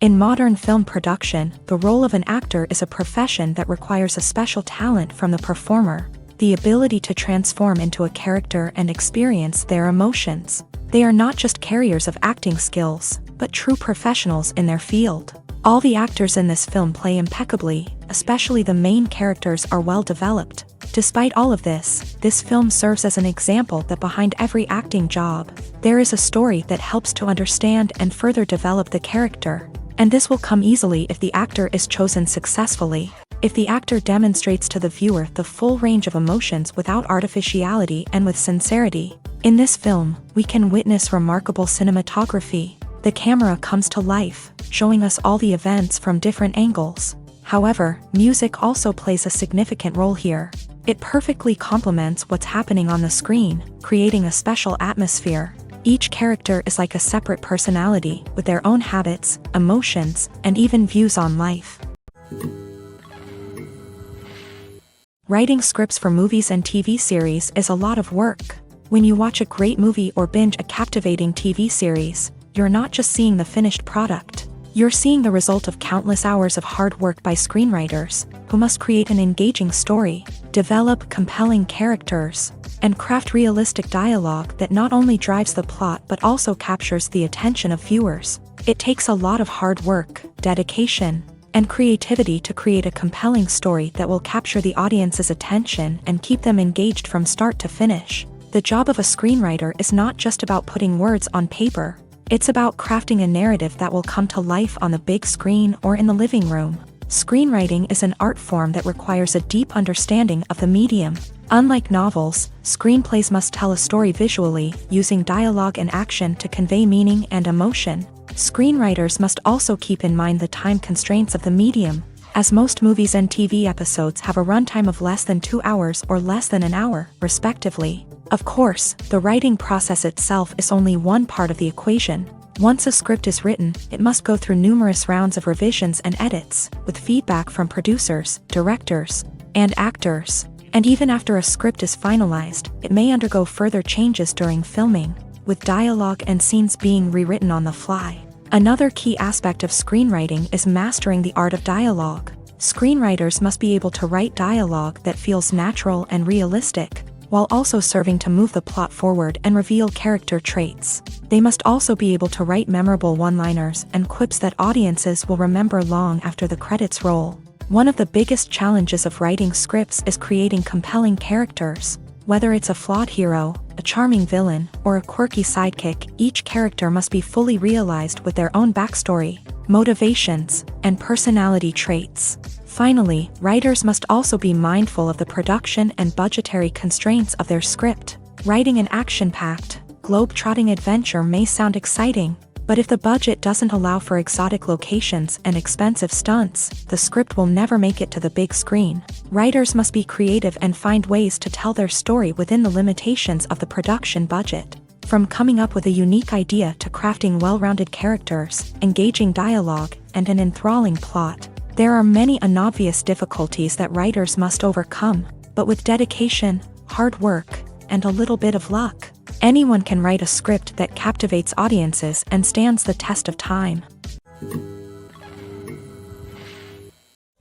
In modern film production, the role of an actor is a profession that requires a special talent from the performer, the ability to transform into a character and experience their emotions. They are not just carriers of acting skills, but true professionals in their field. All the actors in this film play impeccably, especially the main characters are well developed. Despite all of this film serves as an example that behind every acting job, there is a story that helps to understand and further develop the character. And this will come easily if the actor is chosen successfully. If the actor demonstrates to the viewer the full range of emotions without artificiality and with sincerity. In this film, we can witness remarkable cinematography. The camera comes to life, showing us all the events from different angles. However, music also plays a significant role here. It perfectly complements what's happening on the screen, creating a special atmosphere. Each character is like a separate personality, with their own habits, emotions, and even views on life. Writing scripts for movies and TV series is a lot of work. When you watch a great movie or binge a captivating TV series, you're not just seeing the finished product. You're seeing the result of countless hours of hard work by screenwriters, who must create an engaging story, develop compelling characters, and craft realistic dialogue that not only drives the plot but also captures the attention of viewers. It takes a lot of hard work, dedication, and creativity to create a compelling story that will capture the audience's attention and keep them engaged from start to finish. The job of a screenwriter is not just about putting words on paper. It's about crafting a narrative that will come to life on the big screen or in the living room. Screenwriting is an art form that requires a deep understanding of the medium. Unlike novels, screenplays must tell a story visually, using dialogue and action to convey meaning and emotion. Screenwriters must also keep in mind the time constraints of the medium, as most movies and TV episodes have a runtime of less than 2 hours or less than an hour, respectively. Of course, the writing process itself is only one part of the equation. Once a script is written, it must go through numerous rounds of revisions and edits, with feedback from producers, directors, and actors. And even after a script is finalized, it may undergo further changes during filming, with dialogue and scenes being rewritten on the fly. Another key aspect of screenwriting is mastering the art of dialogue. Screenwriters must be able to write dialogue that feels natural and realistic, while also serving to move the plot forward and reveal character traits. They must also be able to write memorable one-liners and quips that audiences will remember long after the credits roll. One of the biggest challenges of writing scripts is creating compelling characters. Whether it's a flawed hero, a charming villain, or a quirky sidekick, each character must be fully realized with their own backstory, motivations, and personality traits. Finally, writers must also be mindful of the production and budgetary constraints of their script. Writing an action-packed, globe-trotting adventure may sound exciting, but if the budget doesn't allow for exotic locations and expensive stunts, the script will never make it to the big screen. Writers must be creative and find ways to tell their story within the limitations of the production budget. From coming up with a unique idea to crafting well-rounded characters, engaging dialogue, and an enthralling plot, there are many unobvious difficulties that writers must overcome, but with dedication, hard work, and a little bit of luck, anyone can write a script that captivates audiences and stands the test of time.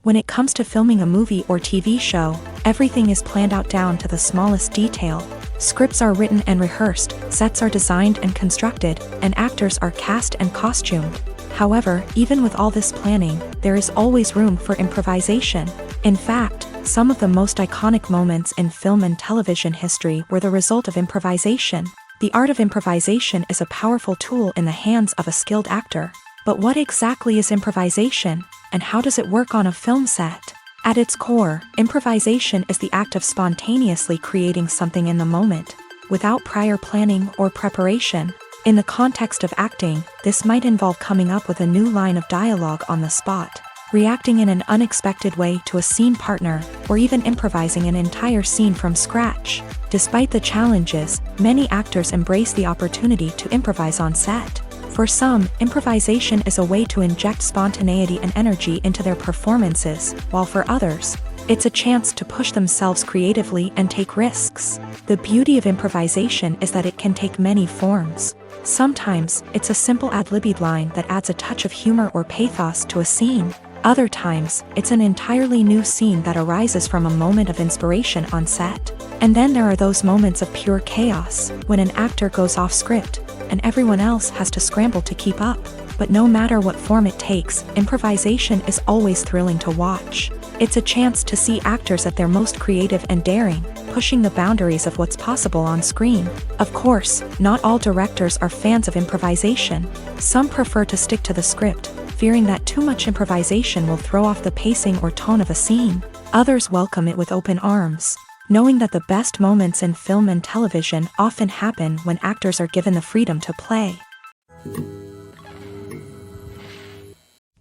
When it comes to filming a movie or TV show, everything is planned out down to the smallest detail. Scripts are written and rehearsed, sets are designed and constructed, and actors are cast and costumed. However, even with all this planning, there is always room for improvisation. In fact, some of the most iconic moments in film and television history were the result of improvisation. The art of improvisation is a powerful tool in the hands of a skilled actor. But what exactly is improvisation, and how does it work on a film set? At its core, improvisation is the act of spontaneously creating something in the moment, without prior planning or preparation. In the context of acting, this might involve coming up with a new line of dialogue on the spot, reacting in an unexpected way to a scene partner, or even improvising an entire scene from scratch. Despite the challenges, many actors embrace the opportunity to improvise on set. For some, improvisation is a way to inject spontaneity and energy into their performances, while for others, it's a chance to push themselves creatively and take risks. The beauty of improvisation is that it can take many forms. Sometimes, it's a simple ad-libbed line that adds a touch of humor or pathos to a scene. Other times, it's an entirely new scene that arises from a moment of inspiration on set. And then there are those moments of pure chaos, when an actor goes off script, and everyone else has to scramble to keep up. But no matter what form it takes, improvisation is always thrilling to watch. It's a chance to see actors at their most creative and daring, pushing the boundaries of what's possible on screen. Of course, not all directors are fans of improvisation. Some prefer to stick to the script, fearing that too much improvisation will throw off the pacing or tone of a scene. Others welcome it with open arms, knowing that the best moments in film and television often happen when actors are given the freedom to play.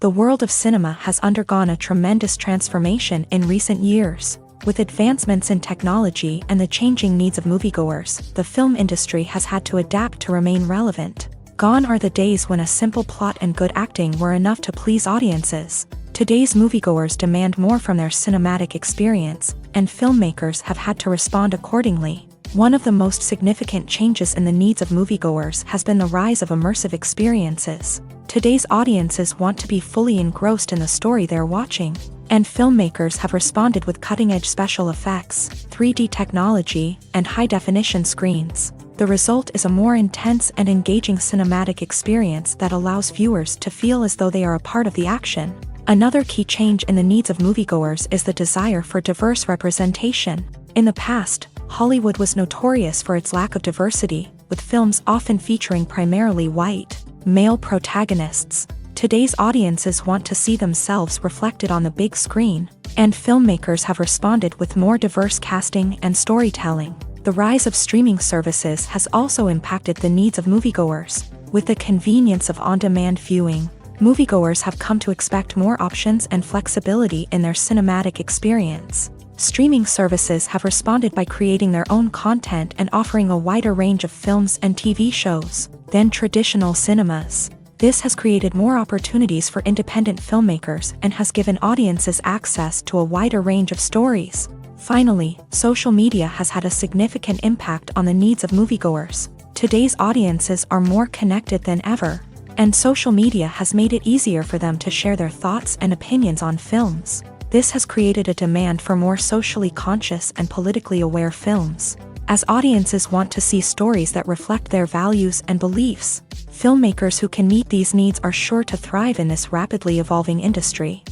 The world of cinema has undergone a tremendous transformation in recent years. With advancements in technology and the changing needs of moviegoers, the film industry has had to adapt to remain relevant. Gone are the days when a simple plot and good acting were enough to please audiences. Today's moviegoers demand more from their cinematic experience, and filmmakers have had to respond accordingly. One of the most significant changes in the needs of moviegoers has been the rise of immersive experiences. Today's audiences want to be fully engrossed in the story they're watching, and filmmakers have responded with cutting-edge special effects, 3D technology, and high-definition screens. The result is a more intense and engaging cinematic experience that allows viewers to feel as though they are a part of the action. Another key change in the needs of moviegoers is the desire for diverse representation. In the past, Hollywood was notorious for its lack of diversity, with films often featuring primarily white, male protagonists. Today's audiences want to see themselves reflected on the big screen, and filmmakers have responded with more diverse casting and storytelling. The rise of streaming services has also impacted the needs of moviegoers. With the convenience of on-demand viewing, moviegoers have come to expect more options and flexibility in their cinematic experience. Streaming services have responded by creating their own content and offering a wider range of films and TV shows than traditional cinemas. This has created more opportunities for independent filmmakers and has given audiences access to a wider range of stories. Finally, social media has had a significant impact on the needs of moviegoers. Today's audiences are more connected than ever, and social media has made it easier for them to share their thoughts and opinions on films. This has created a demand for more socially conscious and politically aware films. As audiences want to see stories that reflect their values and beliefs, filmmakers who can meet these needs are sure to thrive in this rapidly evolving industry.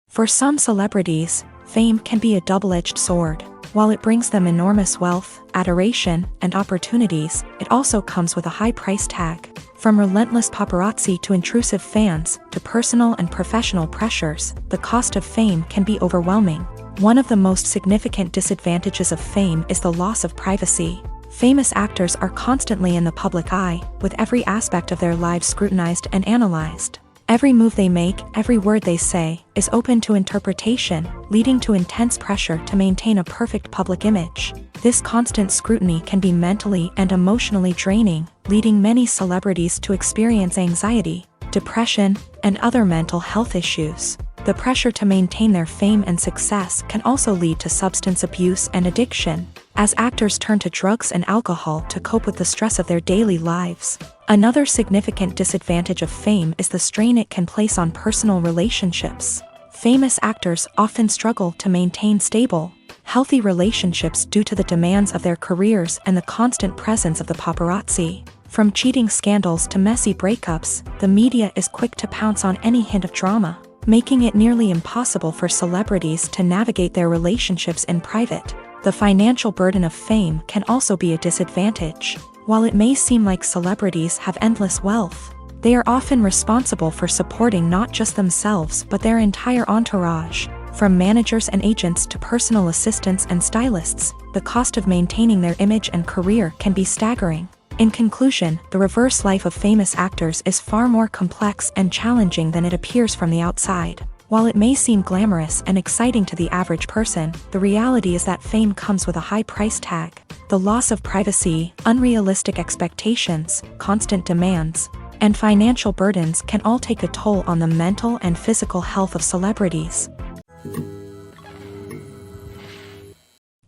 For some celebrities, fame can be a double-edged sword. While it brings them enormous wealth, adoration, and opportunities, it also comes with a high price tag. From relentless paparazzi to intrusive fans, to personal and professional pressures, the cost of fame can be overwhelming. One of the most significant disadvantages of fame is the loss of privacy. Famous actors are constantly in the public eye, with every aspect of their lives scrutinized and analyzed. Every move they make, every word they say, is open to interpretation, leading to intense pressure to maintain a perfect public image. This constant scrutiny can be mentally and emotionally draining, leading many celebrities to experience anxiety, depression, and other mental health issues. The pressure to maintain their fame and success can also lead to substance abuse and addiction, as actors turn to drugs and alcohol to cope with the stress of their daily lives. Another significant disadvantage of fame is the strain it can place on personal relationships. Famous actors often struggle to maintain stable, healthy relationships due to the demands of their careers and the constant presence of the paparazzi. From cheating scandals to messy breakups, the media is quick to pounce on any hint of drama, making it nearly impossible for celebrities to navigate their relationships in private. The financial burden of fame can also be a disadvantage. While it may seem like celebrities have endless wealth, they are often responsible for supporting not just themselves but their entire entourage. From managers and agents to personal assistants and stylists, the cost of maintaining their image and career can be staggering. In conclusion, the reverse life of famous actors is far more complex and challenging than it appears from the outside. While it may seem glamorous and exciting to the average person, the reality is that fame comes with a high price tag. The loss of privacy, unrealistic expectations, constant demands, and financial burdens can all take a toll on the mental and physical health of celebrities.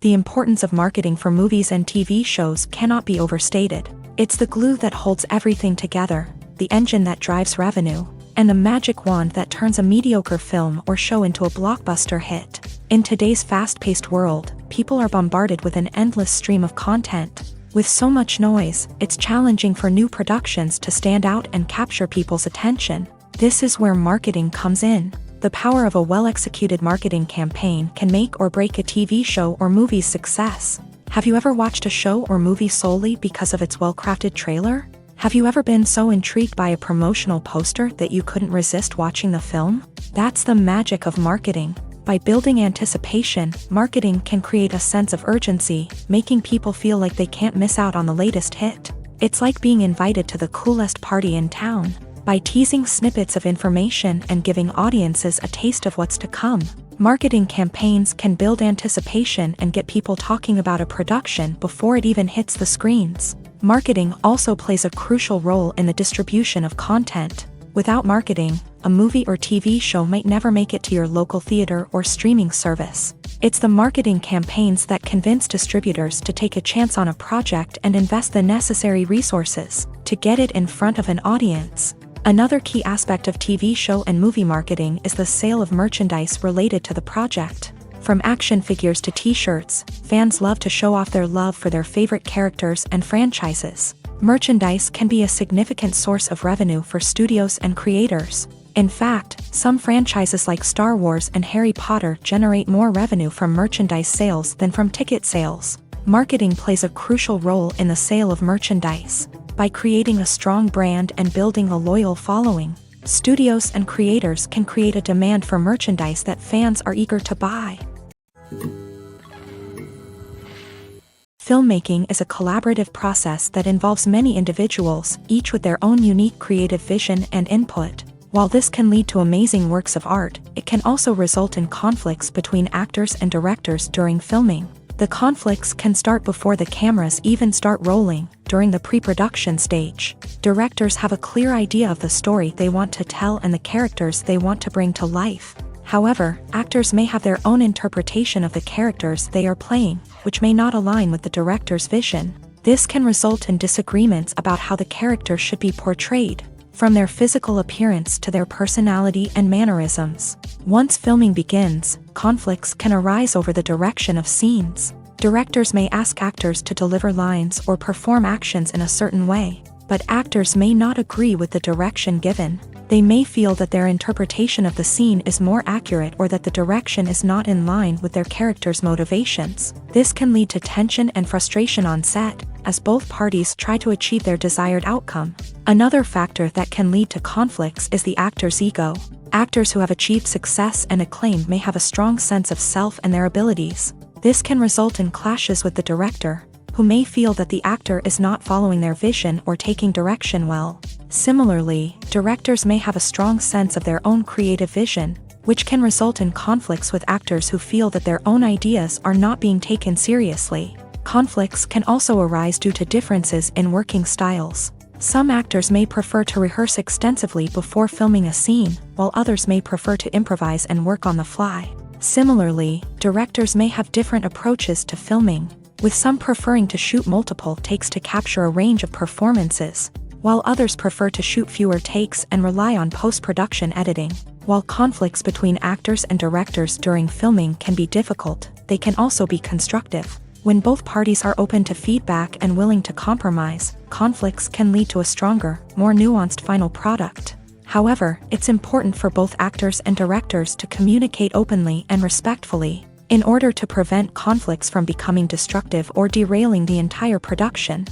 The importance of marketing for movies and TV shows cannot be overstated. It's the glue that holds everything together, the engine that drives revenue, and the magic wand that turns a mediocre film or show into a blockbuster hit. In today's fast-paced world, people are bombarded with an endless stream of content. With so much noise, it's challenging for new productions to stand out and capture people's attention. This is where marketing comes in. The power of a well-executed marketing campaign can make or break a TV show or movie's success. Have you ever watched a show or movie solely because of its well-crafted trailer? Have you ever been so intrigued by a promotional poster that you couldn't resist watching the film? That's the magic of marketing. By building anticipation, marketing can create a sense of urgency, making people feel like they can't miss out on the latest hit. It's like being invited to the coolest party in town. By teasing snippets of information and giving audiences a taste of what's to come, marketing campaigns can build anticipation and get people talking about a production before it even hits the screens. Marketing also plays a crucial role in the distribution of content. Without marketing, a movie or TV show might never make it to your local theater or streaming service. It's the marketing campaigns that convince distributors to take a chance on a project and invest the necessary resources to get it in front of an audience. Another key aspect of TV show and movie marketing is the sale of merchandise related to the project. From action figures to t-shirts, fans love to show off their love for their favorite characters and franchises. Merchandise can be a significant source of revenue for studios and creators. In fact, some franchises like Star Wars and Harry Potter generate more revenue from merchandise sales than from ticket sales. Marketing plays a crucial role in the sale of merchandise. By creating a strong brand and building a loyal following, studios and creators can create a demand for merchandise that fans are eager to buy. Filmmaking is a collaborative process that involves many individuals, each with their own unique creative vision and input. While this can lead to amazing works of art, it can also result in conflicts between actors and directors during filming. The conflicts can start before the cameras even start rolling, during the pre-production stage. Directors have a clear idea of the story they want to tell and the characters they want to bring to life. However, actors may have their own interpretation of the characters they are playing, which may not align with the director's vision. This can result in disagreements about how the character should be portrayed, from their physical appearance to their personality and mannerisms. Once filming begins, conflicts can arise over the direction of scenes. Directors may ask actors to deliver lines or perform actions in a certain way, but actors may not agree with the direction given. They may feel that their interpretation of the scene is more accurate or that the direction is not in line with their character's motivations. This can lead to tension and frustration on set, as both parties try to achieve their desired outcome. Another factor that can lead to conflicts is the actor's ego. Actors who have achieved success and acclaim may have a strong sense of self and their abilities. This can result in clashes with the director, who may feel that the actor is not following their vision or taking direction well. Similarly, directors may have a strong sense of their own creative vision, which can result in conflicts with actors who feel that their own ideas are not being taken seriously. Conflicts can also arise due to differences in working styles. Some actors may prefer to rehearse extensively before filming a scene, while others may prefer to improvise and work on the fly. Similarly, directors may have different approaches to filming, with some preferring to shoot multiple takes to capture a range of performances, while others prefer to shoot fewer takes and rely on post-production editing. While conflicts between actors and directors during filming can be difficult, they can also be constructive. When both parties are open to feedback and willing to compromise, conflicts can lead to a stronger, more nuanced final product. However, it's important for both actors and directors to communicate openly and respectfully, in order to prevent conflicts from becoming destructive or derailing the entire production.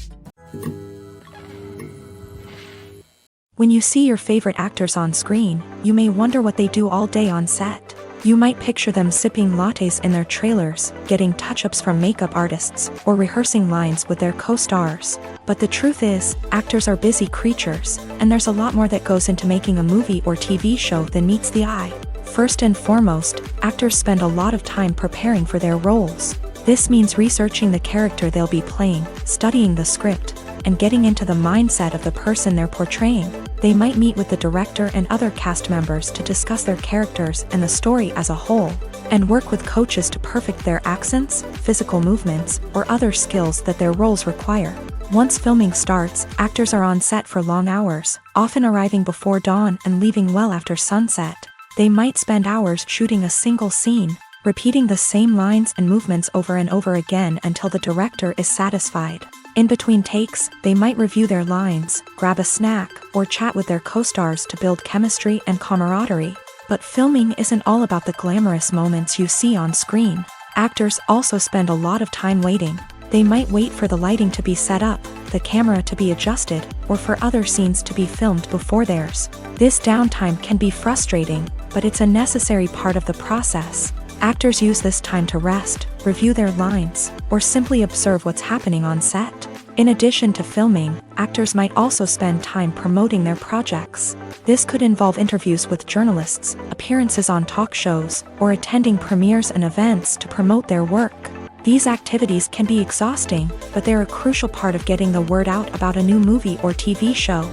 When you see your favorite actors on screen, you may wonder what they do all day on set. You might picture them sipping lattes in their trailers, getting touch-ups from makeup artists, or rehearsing lines with their co-stars. But the truth is, actors are busy creatures, and there's a lot more that goes into making a movie or TV show than meets the eye. First and foremost, actors spend a lot of time preparing for their roles. This means researching the character they'll be playing, studying the script, and getting into the mindset of the person they're portraying. They might meet with the director and other cast members to discuss their characters and the story as a whole. and work with coaches to perfect their accents, physical movements, or other skills that their roles require. Once filming starts, actors are on set for long hours, often arriving before dawn and leaving well after sunset. They might spend hours shooting a single scene, repeating the same lines and movements over and over again until the director is satisfied. In between takes, they might review their lines, grab a snack, or chat with their co-stars to build chemistry and camaraderie. But filming isn't all about the glamorous moments you see on screen. Actors also spend a lot of time waiting. They might wait for the lighting to be set up, the camera to be adjusted, or for other scenes to be filmed before theirs. This downtime can be frustrating, but it's a necessary part of the process. Actors use this time to rest, review their lines, or simply observe what's happening on set. In addition to filming, actors might also spend time promoting their projects. This could involve interviews with journalists, appearances on talk shows, or attending premieres and events to promote their work. These activities can be exhausting, but they're a crucial part of getting the word out about a new movie or TV show.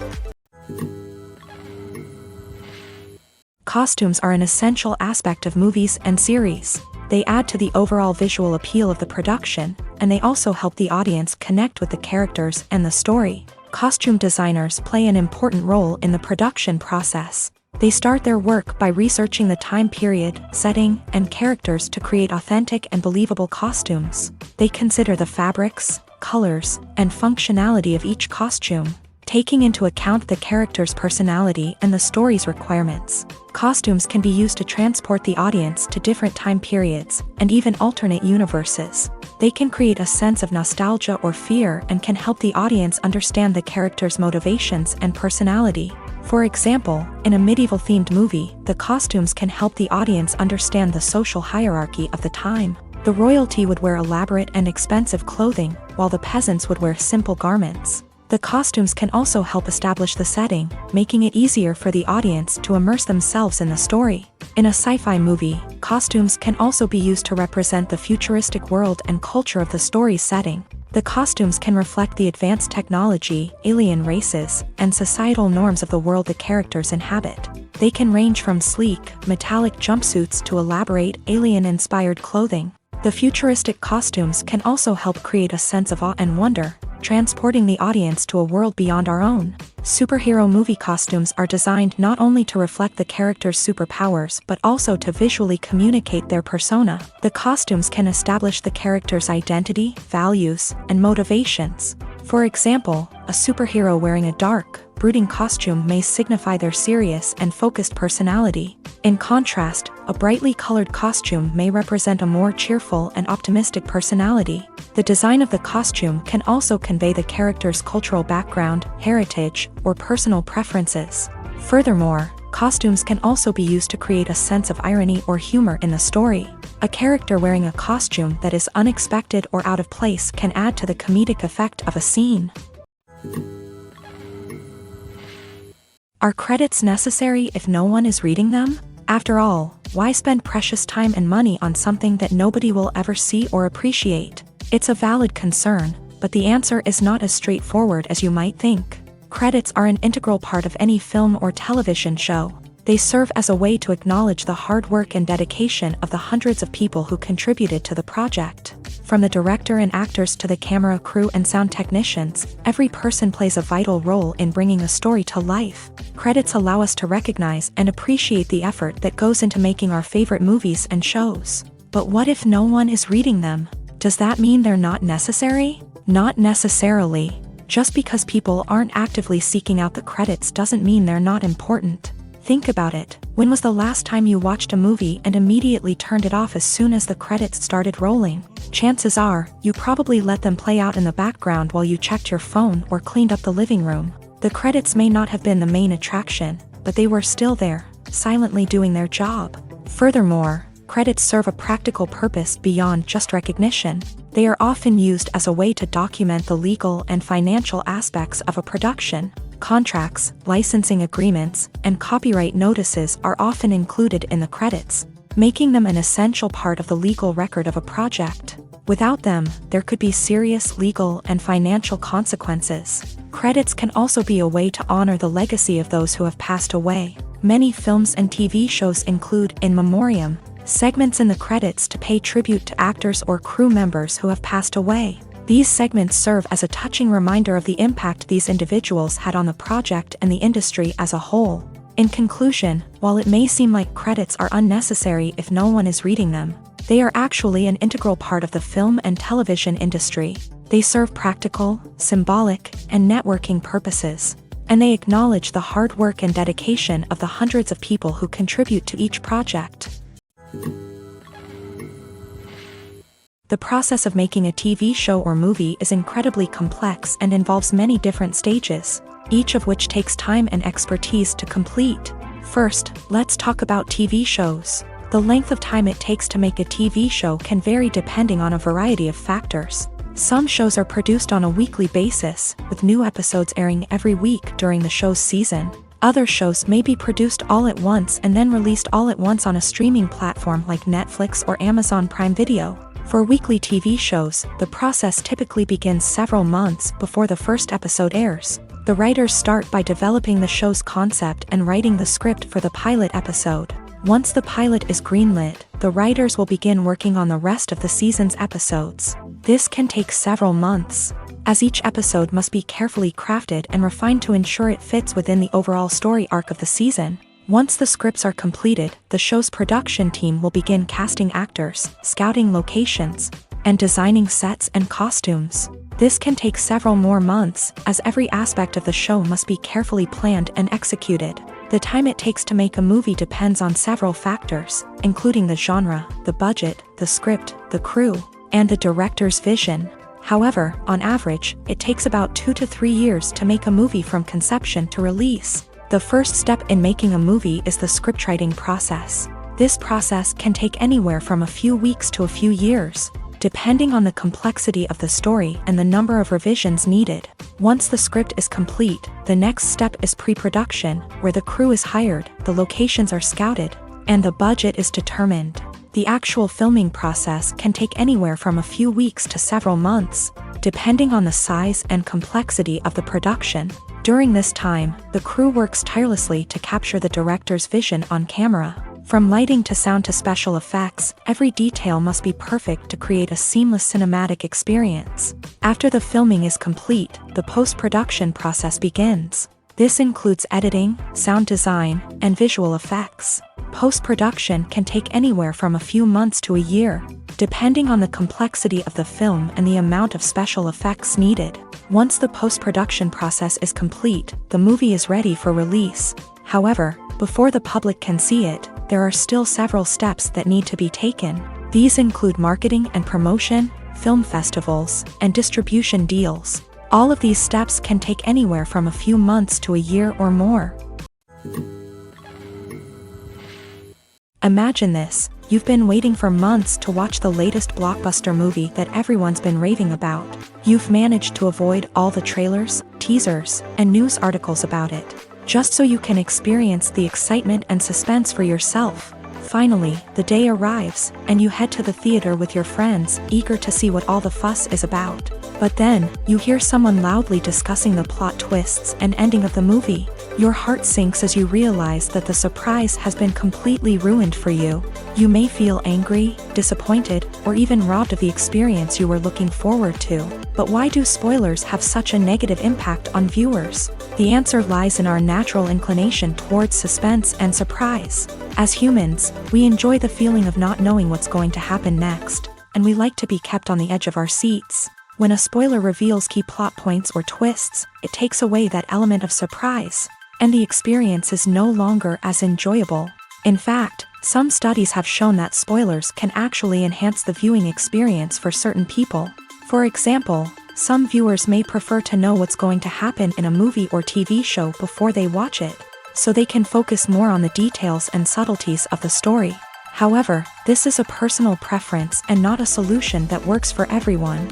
Costumes are an essential aspect of movies and series. They add to the overall visual appeal of the production, and they also help the audience connect with the characters and the story. Costume designers play an important role in the production process. They start their work by researching the time period, setting, and characters to create authentic and believable costumes. They consider the fabrics, colors, and functionality of each costume, taking into account the character's personality and the story's requirements. Costumes can be used to transport the audience to different time periods, and even alternate universes. They can create a sense of nostalgia or fear and can help the audience understand the character's motivations and personality. For example, in a medieval-themed movie, the costumes can help the audience understand the social hierarchy of the time. The royalty would wear elaborate and expensive clothing, while the peasants would wear simple garments. The costumes can also help establish the setting, making it easier for the audience to immerse themselves in the story. In a sci-fi movie, costumes can also be used to represent the futuristic world and culture of the story's setting. The costumes can reflect the advanced technology, alien races, and societal norms of the world the characters inhabit. They can range from sleek, metallic jumpsuits to elaborate, alien-inspired clothing. The futuristic costumes can also help create a sense of awe and wonder, transporting the audience to a world beyond our own. Superhero movie costumes are designed not only to reflect the character's superpowers but also to visually communicate their persona. The costumes can establish the character's identity, values, and motivations. For example, a superhero wearing a dark, brooding costume may signify their serious and focused personality. In contrast, a brightly colored costume may represent a more cheerful and optimistic personality. The design of the costume can also convey the character's cultural background, heritage, or personal preferences. Furthermore, costumes can also be used to create a sense of irony or humor in the story. A character wearing a costume that is unexpected or out of place can add to the comedic effect of a scene. Are credits necessary if no one is reading them? After all, why spend precious time and money on something that nobody will ever see or appreciate? It's a valid concern, but the answer is not as straightforward as you might think. Credits are an integral part of any film or television show. They serve as a way to acknowledge the hard work and dedication of the hundreds of people who contributed to the project. From the director and actors to the camera crew and sound technicians, every person plays a vital role in bringing a story to life. Credits allow us to recognize and appreciate the effort that goes into making our favorite movies and shows. But what if no one is reading them? Does that mean they're not necessary? Not necessarily. Just because people aren't actively seeking out the credits doesn't mean they're not important. Think about it. When was the last time you watched a movie and immediately turned it off as soon as the credits started rolling? Chances are, you probably let them play out in the background while you checked your phone or cleaned up the living room. The credits may not have been the main attraction, but they were still there, silently doing their job. Furthermore, credits serve a practical purpose beyond just recognition. They are often used as a way to document the legal and financial aspects of a production. Contracts, licensing agreements, and copyright notices are often included in the credits, making them an essential part of the legal record of a project. Without them, there could be serious legal and financial consequences. Credits can also be a way to honor the legacy of those who have passed away. Many films and TV shows include in memoriam, Segments in the credits to pay tribute to actors or crew members who have passed away. These segments serve as a touching reminder of the impact these individuals had on the project and the industry as a whole. In conclusion, while it may seem like credits are unnecessary if no one is reading them, they are actually an integral part of the film and television industry. They serve practical, symbolic, and networking purposes, and they acknowledge the hard work and dedication of the hundreds of people who contribute to each project. The process of making a TV show or movie is incredibly complex and involves many different stages, each of which takes time and expertise to complete. First, let's talk about TV shows. The length of time it takes to make a TV show can vary depending on a variety of factors. Some shows are produced on a weekly basis, with new episodes airing every week during the show's season. Other shows may be produced all at once and then released all at once on a streaming platform like Netflix or Amazon Prime Video. For weekly TV shows, the process typically begins several months before the first episode airs. The writers start by developing the show's concept and writing the script for the pilot episode. Once the pilot is greenlit, the writers will begin working on the rest of the season's episodes. This can take several months, as each episode must be carefully crafted and refined to ensure it fits within the overall story arc of the season. Once the scripts are completed, the show's production team will begin casting actors, scouting locations, and designing sets and costumes. This can take several more months, as every aspect of the show must be carefully planned and executed. The time it takes to make a movie depends on several factors, including the genre, the budget, the script, the crew, and the director's vision. However, on average, it takes about 2 to 3 years to make a movie from conception to release. The first step in making a movie is the scriptwriting process. This process can take anywhere from a few weeks to a few years, depending on the complexity of the story and the number of revisions needed. Once the script is complete, the next step is pre-production, where the crew is hired, the locations are scouted, and the budget is determined. The actual filming process can take anywhere from a few weeks to several months, depending on the size and complexity of the production. During this time, the crew works tirelessly to capture the director's vision on camera. From lighting to sound to special effects, every detail must be perfect to create a seamless cinematic experience. After the filming is complete, the post-production process begins. This includes editing, sound design, and visual effects. Post-production can take anywhere from a few months to a year, depending on the complexity of the film and the amount of special effects needed. Once the post-production process is complete, the movie is ready for release. However, before the public can see it, there are still several steps that need to be taken. These include marketing and promotion, film festivals, and distribution deals. All of these steps can take anywhere from a few months to a year or more. Imagine this: you've been waiting for months to watch the latest blockbuster movie that everyone's been raving about. You've managed to avoid all the trailers, teasers, and news articles about it, just so you can experience the excitement and suspense for yourself. Finally, the day arrives, and you head to the theater with your friends, eager to see what all the fuss is about. But then, you hear someone loudly discussing the plot twists and ending of the movie. Your heart sinks as you realize that the surprise has been completely ruined for you. You may feel angry, disappointed, or even robbed of the experience you were looking forward to. But why do spoilers have such a negative impact on viewers? The answer lies in our natural inclination towards suspense and surprise. As humans, we enjoy the feeling of not knowing what's going to happen next, and we like to be kept on the edge of our seats. When a spoiler reveals key plot points or twists, it takes away that element of surprise, and the experience is no longer as enjoyable. In fact, some studies have shown that spoilers can actually enhance the viewing experience for certain people. For example, some viewers may prefer to know what's going to happen in a movie or TV show before they watch it, so they can focus more on the details and subtleties of the story. However, this is a personal preference and not a solution that works for everyone.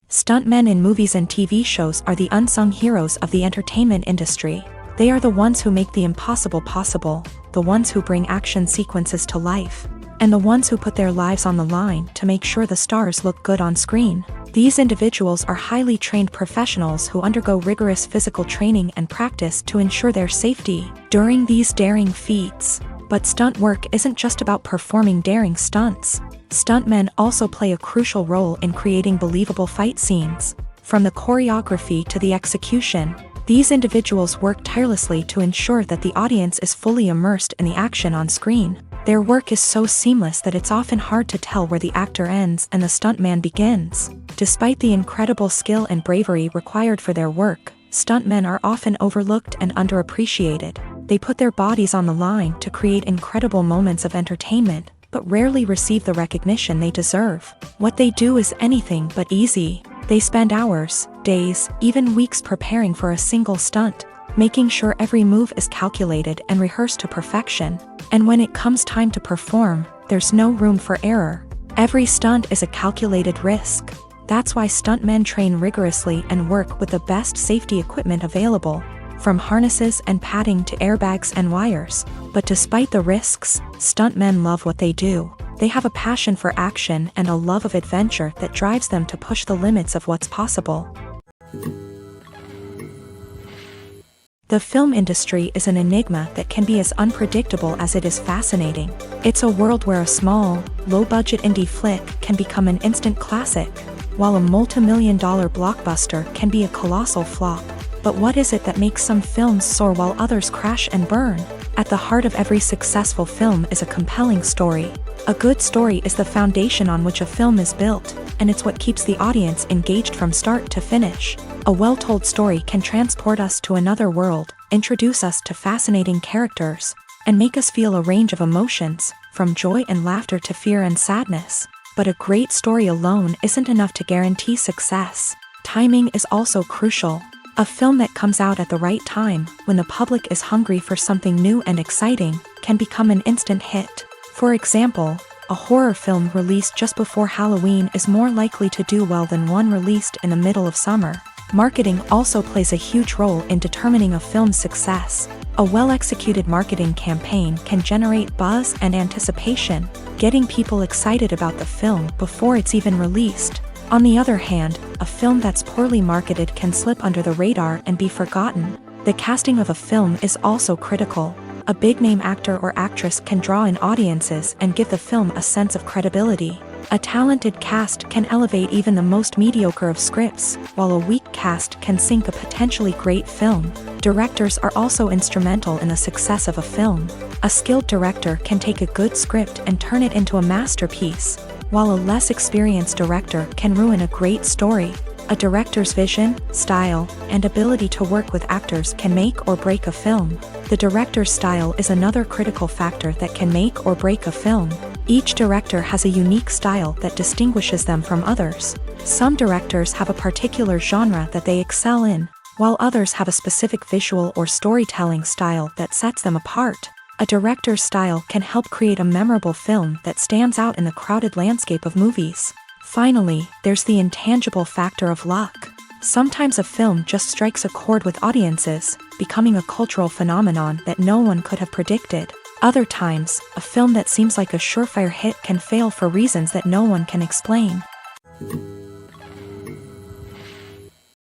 Stuntmen in movies and TV shows are the unsung heroes of the entertainment industry. They are the ones who make the impossible possible, the ones who bring action sequences to life, and the ones who put their lives on the line to make sure the stars look good on screen. These individuals are highly trained professionals who undergo rigorous physical training and practice to ensure their safety during these daring feats. But stunt work isn't just about performing daring stunts. Stuntmen also play a crucial role in creating believable fight scenes. From the choreography to the execution, these individuals work tirelessly to ensure that the audience is fully immersed in the action on screen. Their work is so seamless that it's often hard to tell where the actor ends and the stuntman begins. Despite the incredible skill and bravery required for their work, stuntmen are often overlooked and underappreciated. They put their bodies on the line to create incredible moments of entertainment, but rarely receive the recognition they deserve. What they do is anything but easy. They spend hours, days, even weeks preparing for a single stunt, making sure every move is calculated and rehearsed to perfection. And when it comes time to perform, there's no room for error. Every stunt is a calculated risk. That's why stuntmen train rigorously and work with the best safety equipment available, from harnesses and padding to airbags and wires. But despite the risks, stuntmen love what they do. They have a passion for action and a love of adventure that drives them to push the limits of what's possible. The film industry is an enigma that can be as unpredictable as it is fascinating. It's a world where a small, low-budget indie flick can become an instant classic, while a multi-million-dollar blockbuster can be a colossal flop. But what is it that makes some films soar while others crash and burn? At the heart of every successful film is a compelling story. A good story is the foundation on which a film is built, and it's what keeps the audience engaged from start to finish. A well-told story can transport us to another world, introduce us to fascinating characters, and make us feel a range of emotions, from joy and laughter to fear and sadness. But a great story alone isn't enough to guarantee success. Timing is also crucial. A film that comes out at the right time, when the public is hungry for something new and exciting, can become an instant hit. For example, a horror film released just before Halloween is more likely to do well than one released in the middle of summer. Marketing also plays a huge role in determining a film's success. A well-executed marketing campaign can generate buzz and anticipation, getting people excited about the film before it's even released. On the other hand, a film that's poorly marketed can slip under the radar and be forgotten. The casting of a film is also critical. A big-name actor or actress can draw in audiences and give the film a sense of credibility. A talented cast can elevate even the most mediocre of scripts, while a weak cast can sink a potentially great film. Directors are also instrumental in the success of a film. A skilled director can take a good script and turn it into a masterpiece, while a less experienced director can ruin a great story. A director's vision, style, and ability to work with actors can make or break a film. The director's style is another critical factor that can make or break a film. Each director has a unique style that distinguishes them from others. Some directors have a particular genre that they excel in, while others have a specific visual or storytelling style that sets them apart. A director's style can help create a memorable film that stands out in the crowded landscape of movies. Finally, there's the intangible factor of luck. Sometimes a film just strikes a chord with audiences, becoming a cultural phenomenon that no one could have predicted. Other times, a film that seems like a surefire hit can fail for reasons that no one can explain.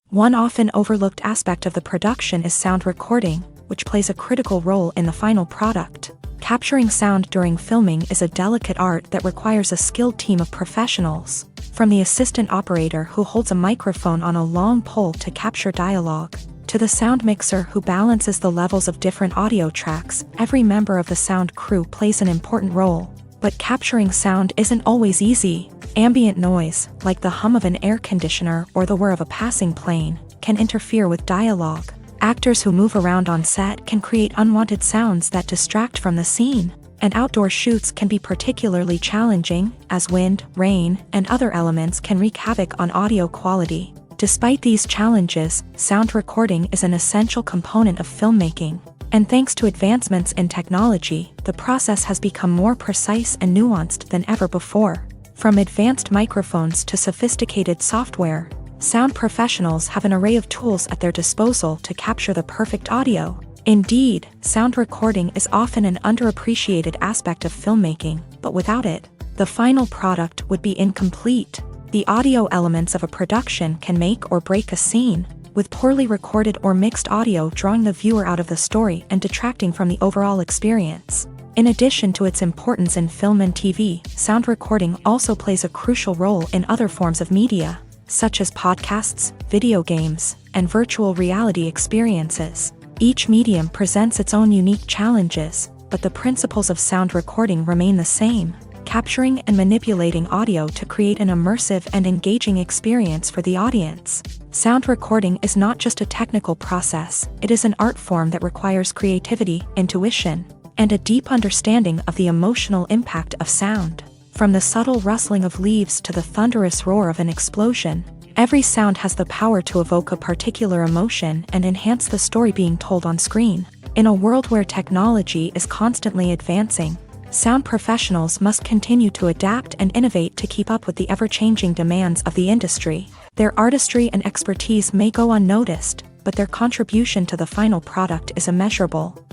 One often overlooked aspect of the production is sound recording, which plays a critical role in the final product. Capturing sound during filming is a delicate art that requires a skilled team of professionals. From the assistant operator who holds a microphone on a long pole to capture dialogue, to the sound mixer who balances the levels of different audio tracks, every member of the sound crew plays an important role. But capturing sound isn't always easy. Ambient noise, like the hum of an air conditioner or the whir of a passing plane, can interfere with dialogue. Actors who move around on set can create unwanted sounds that distract from the scene. And outdoor shoots can be particularly challenging, as wind, rain, and other elements can wreak havoc on audio quality. Despite these challenges, sound recording is an essential component of filmmaking. And thanks to advancements in technology, the process has become more precise and nuanced than ever before. From advanced microphones to sophisticated software, sound professionals have an array of tools at their disposal to capture the perfect audio. Indeed, sound recording is often an underappreciated aspect of filmmaking, but without it, the final product would be incomplete. The audio elements of a production can make or break a scene, with poorly recorded or mixed audio drawing the viewer out of the story and detracting from the overall experience. In addition to its importance in film and TV, sound recording also plays a crucial role in other forms of media, such as podcasts, video games, and virtual reality experiences. Each medium presents its own unique challenges, but the principles of sound recording remain the same, capturing and manipulating audio to create an immersive and engaging experience for the audience. Sound recording is not just a technical process, it is an art form that requires creativity, intuition, and a deep understanding of the emotional impact of sound. From the subtle rustling of leaves to the thunderous roar of an explosion, every sound has the power to evoke a particular emotion and enhance the story being told on screen. In a world where technology is constantly advancing, sound professionals must continue to adapt and innovate to keep up with the ever-changing demands of the industry. Their artistry and expertise may go unnoticed, but their contribution to the final product is immeasurable.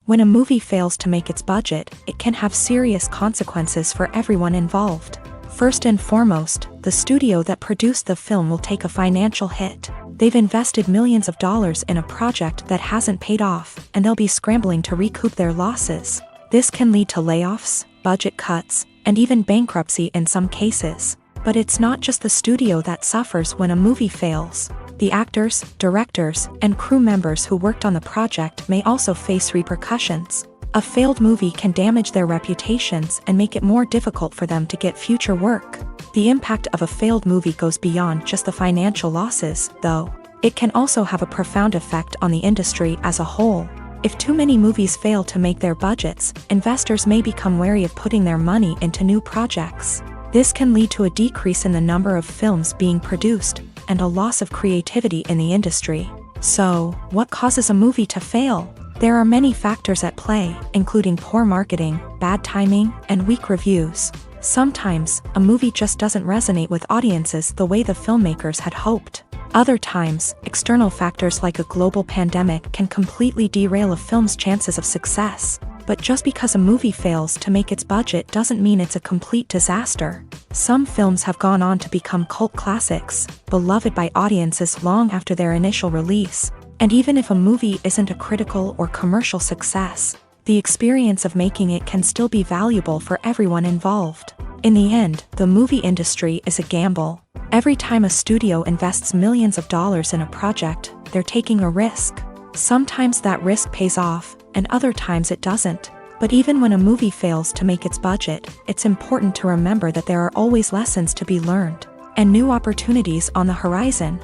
When a movie fails to make its budget, it can have serious consequences for everyone involved. First and foremost, the studio that produced the film will take a financial hit. They've invested millions of dollars in a project that hasn't paid off, and they'll be scrambling to recoup their losses. This can lead to layoffs, budget cuts, and even bankruptcy in some cases. But it's not just the studio that suffers when a movie fails. The actors, directors, and crew members who worked on the project may also face repercussions. A failed movie can damage their reputations and make it more difficult for them to get future work. The impact of a failed movie goes beyond just the financial losses, though. It can also have a profound effect on the industry as a whole. If too many movies fail to make their budgets, investors may become wary of putting their money into new projects. This can lead to a decrease in the number of films being produced, and a loss of creativity in the industry. So, what causes a movie to fail? There are many factors at play, including poor marketing, bad timing, and weak reviews. Sometimes, a movie just doesn't resonate with audiences the way the filmmakers had hoped. Other times, external factors like a global pandemic can completely derail a film's chances of success. But just because a movie fails to make its budget doesn't mean it's a complete disaster. Some films have gone on to become cult classics, beloved by audiences long after their initial release. And even if a movie isn't a critical or commercial success, the experience of making it can still be valuable for everyone involved. In the end, the movie industry is a gamble. Every time a studio invests millions of dollars in a project, they're taking a risk. Sometimes that risk pays off, and other times it doesn't. But even when a movie fails to make its budget, it's important to remember that there are always lessons to be learned, and new opportunities on the horizon.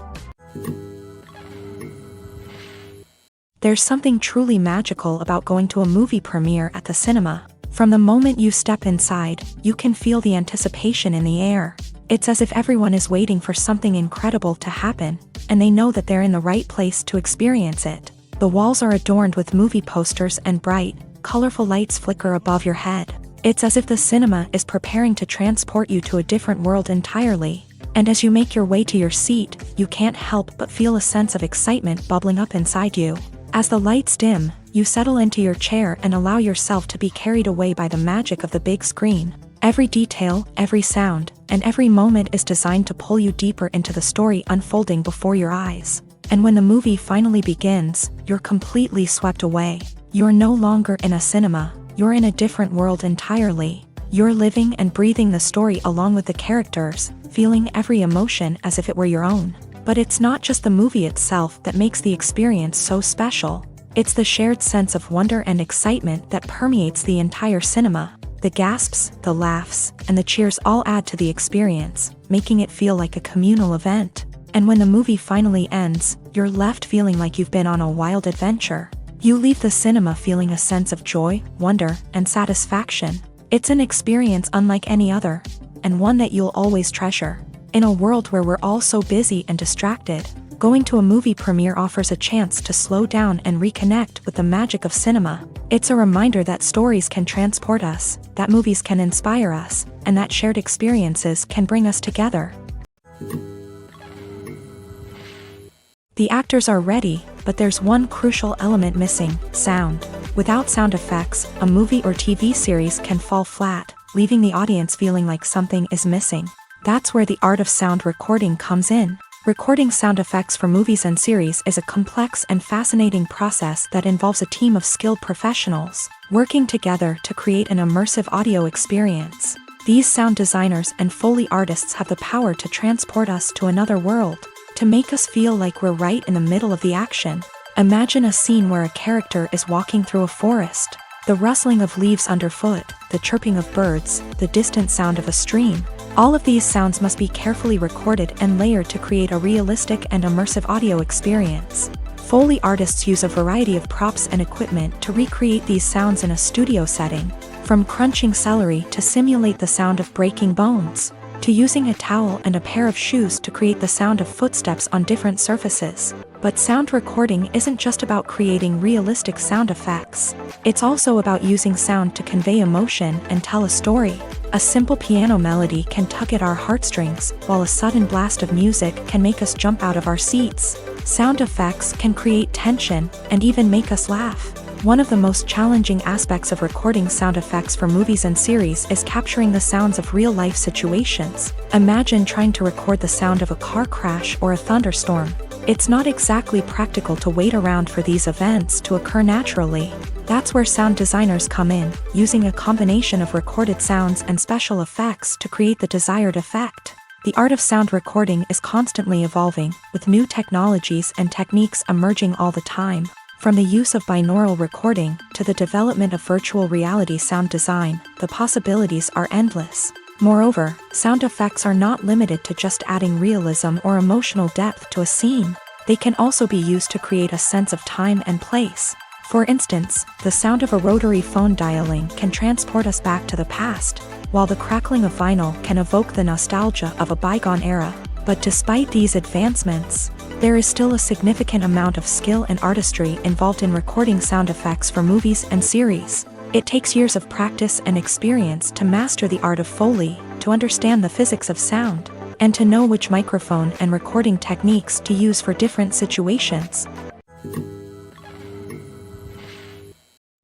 There's something truly magical about going to a movie premiere at the cinema. From the moment you step inside, you can feel the anticipation in the air. It's as if everyone is waiting for something incredible to happen, and they know that they're in the right place to experience it. The walls are adorned with movie posters and bright, colorful lights flicker above your head. It's as if the cinema is preparing to transport you to a different world entirely. And as you make your way to your seat, you can't help but feel a sense of excitement bubbling up inside you. As the lights dim, you settle into your chair and allow yourself to be carried away by the magic of the big screen. Every detail, every sound, and every moment is designed to pull you deeper into the story unfolding before your eyes. And when the movie finally begins, you're completely swept away. You're no longer in a cinema, you're in a different world entirely. You're living and breathing the story along with the characters, feeling every emotion as if it were your own. But it's not just the movie itself that makes the experience so special. It's the shared sense of wonder and excitement that permeates the entire cinema. The gasps, the laughs, and the cheers all add to the experience, making it feel like a communal event. And when the movie finally ends, you're left feeling like you've been on a wild adventure. You leave the cinema feeling a sense of joy, wonder, and satisfaction. It's an experience unlike any other, and one that you'll always treasure. In a world where we're all so busy and distracted, going to a movie premiere offers a chance to slow down and reconnect with the magic of cinema. It's a reminder that stories can transport us, that movies can inspire us, and that shared experiences can bring us together. The actors are ready, but there's one crucial element missing: sound. Without sound effects, a movie or TV series can fall flat. leaving the audience feeling like something is missing. That's where the art of sound recording comes in. Recording sound effects for movies and series is a complex and fascinating process that involves a team of skilled professionals working together to create an immersive audio experience. These sound designers and Foley artists have the power to transport us to another world, to make us feel like we're right in the middle of the action. Imagine a scene where a character is walking through a forest. The rustling of leaves underfoot, the chirping of birds, the distant sound of a stream. All of these sounds must be carefully recorded and layered to create a realistic and immersive audio experience. Foley artists use a variety of props and equipment to recreate these sounds in a studio setting, from crunching celery to simulate the sound of breaking bones, to using a towel and a pair of shoes to create the sound of footsteps on different surfaces. But sound recording isn't just about creating realistic sound effects. It's also about using sound to convey emotion and tell a story. A simple piano melody can tug at our heartstrings, while a sudden blast of music can make us jump out of our seats. Sound effects can create tension and even make us laugh. One of the most challenging aspects of recording sound effects for movies and series is capturing the sounds of real-life situations. Imagine trying to record the sound of a car crash or a thunderstorm. It's not exactly practical to wait around for these events to occur naturally. That's where sound designers come in, using a combination of recorded sounds and special effects to create the desired effect. The art of sound recording is constantly evolving, with new technologies and techniques emerging all the time. From the use of binaural recording to the development of virtual reality sound design, the possibilities are endless. Moreover, sound effects are not limited to just adding realism or emotional depth to a scene. They can also be used to create a sense of time and place. For instance, the sound of a rotary phone dialing can transport us back to the past, while the crackling of vinyl can evoke the nostalgia of a bygone era. But despite these advancements, there is still a significant amount of skill and artistry involved in recording sound effects for movies and series. It takes years of practice and experience to master the art of Foley, to understand the physics of sound, and to know which microphone and recording techniques to use for different situations.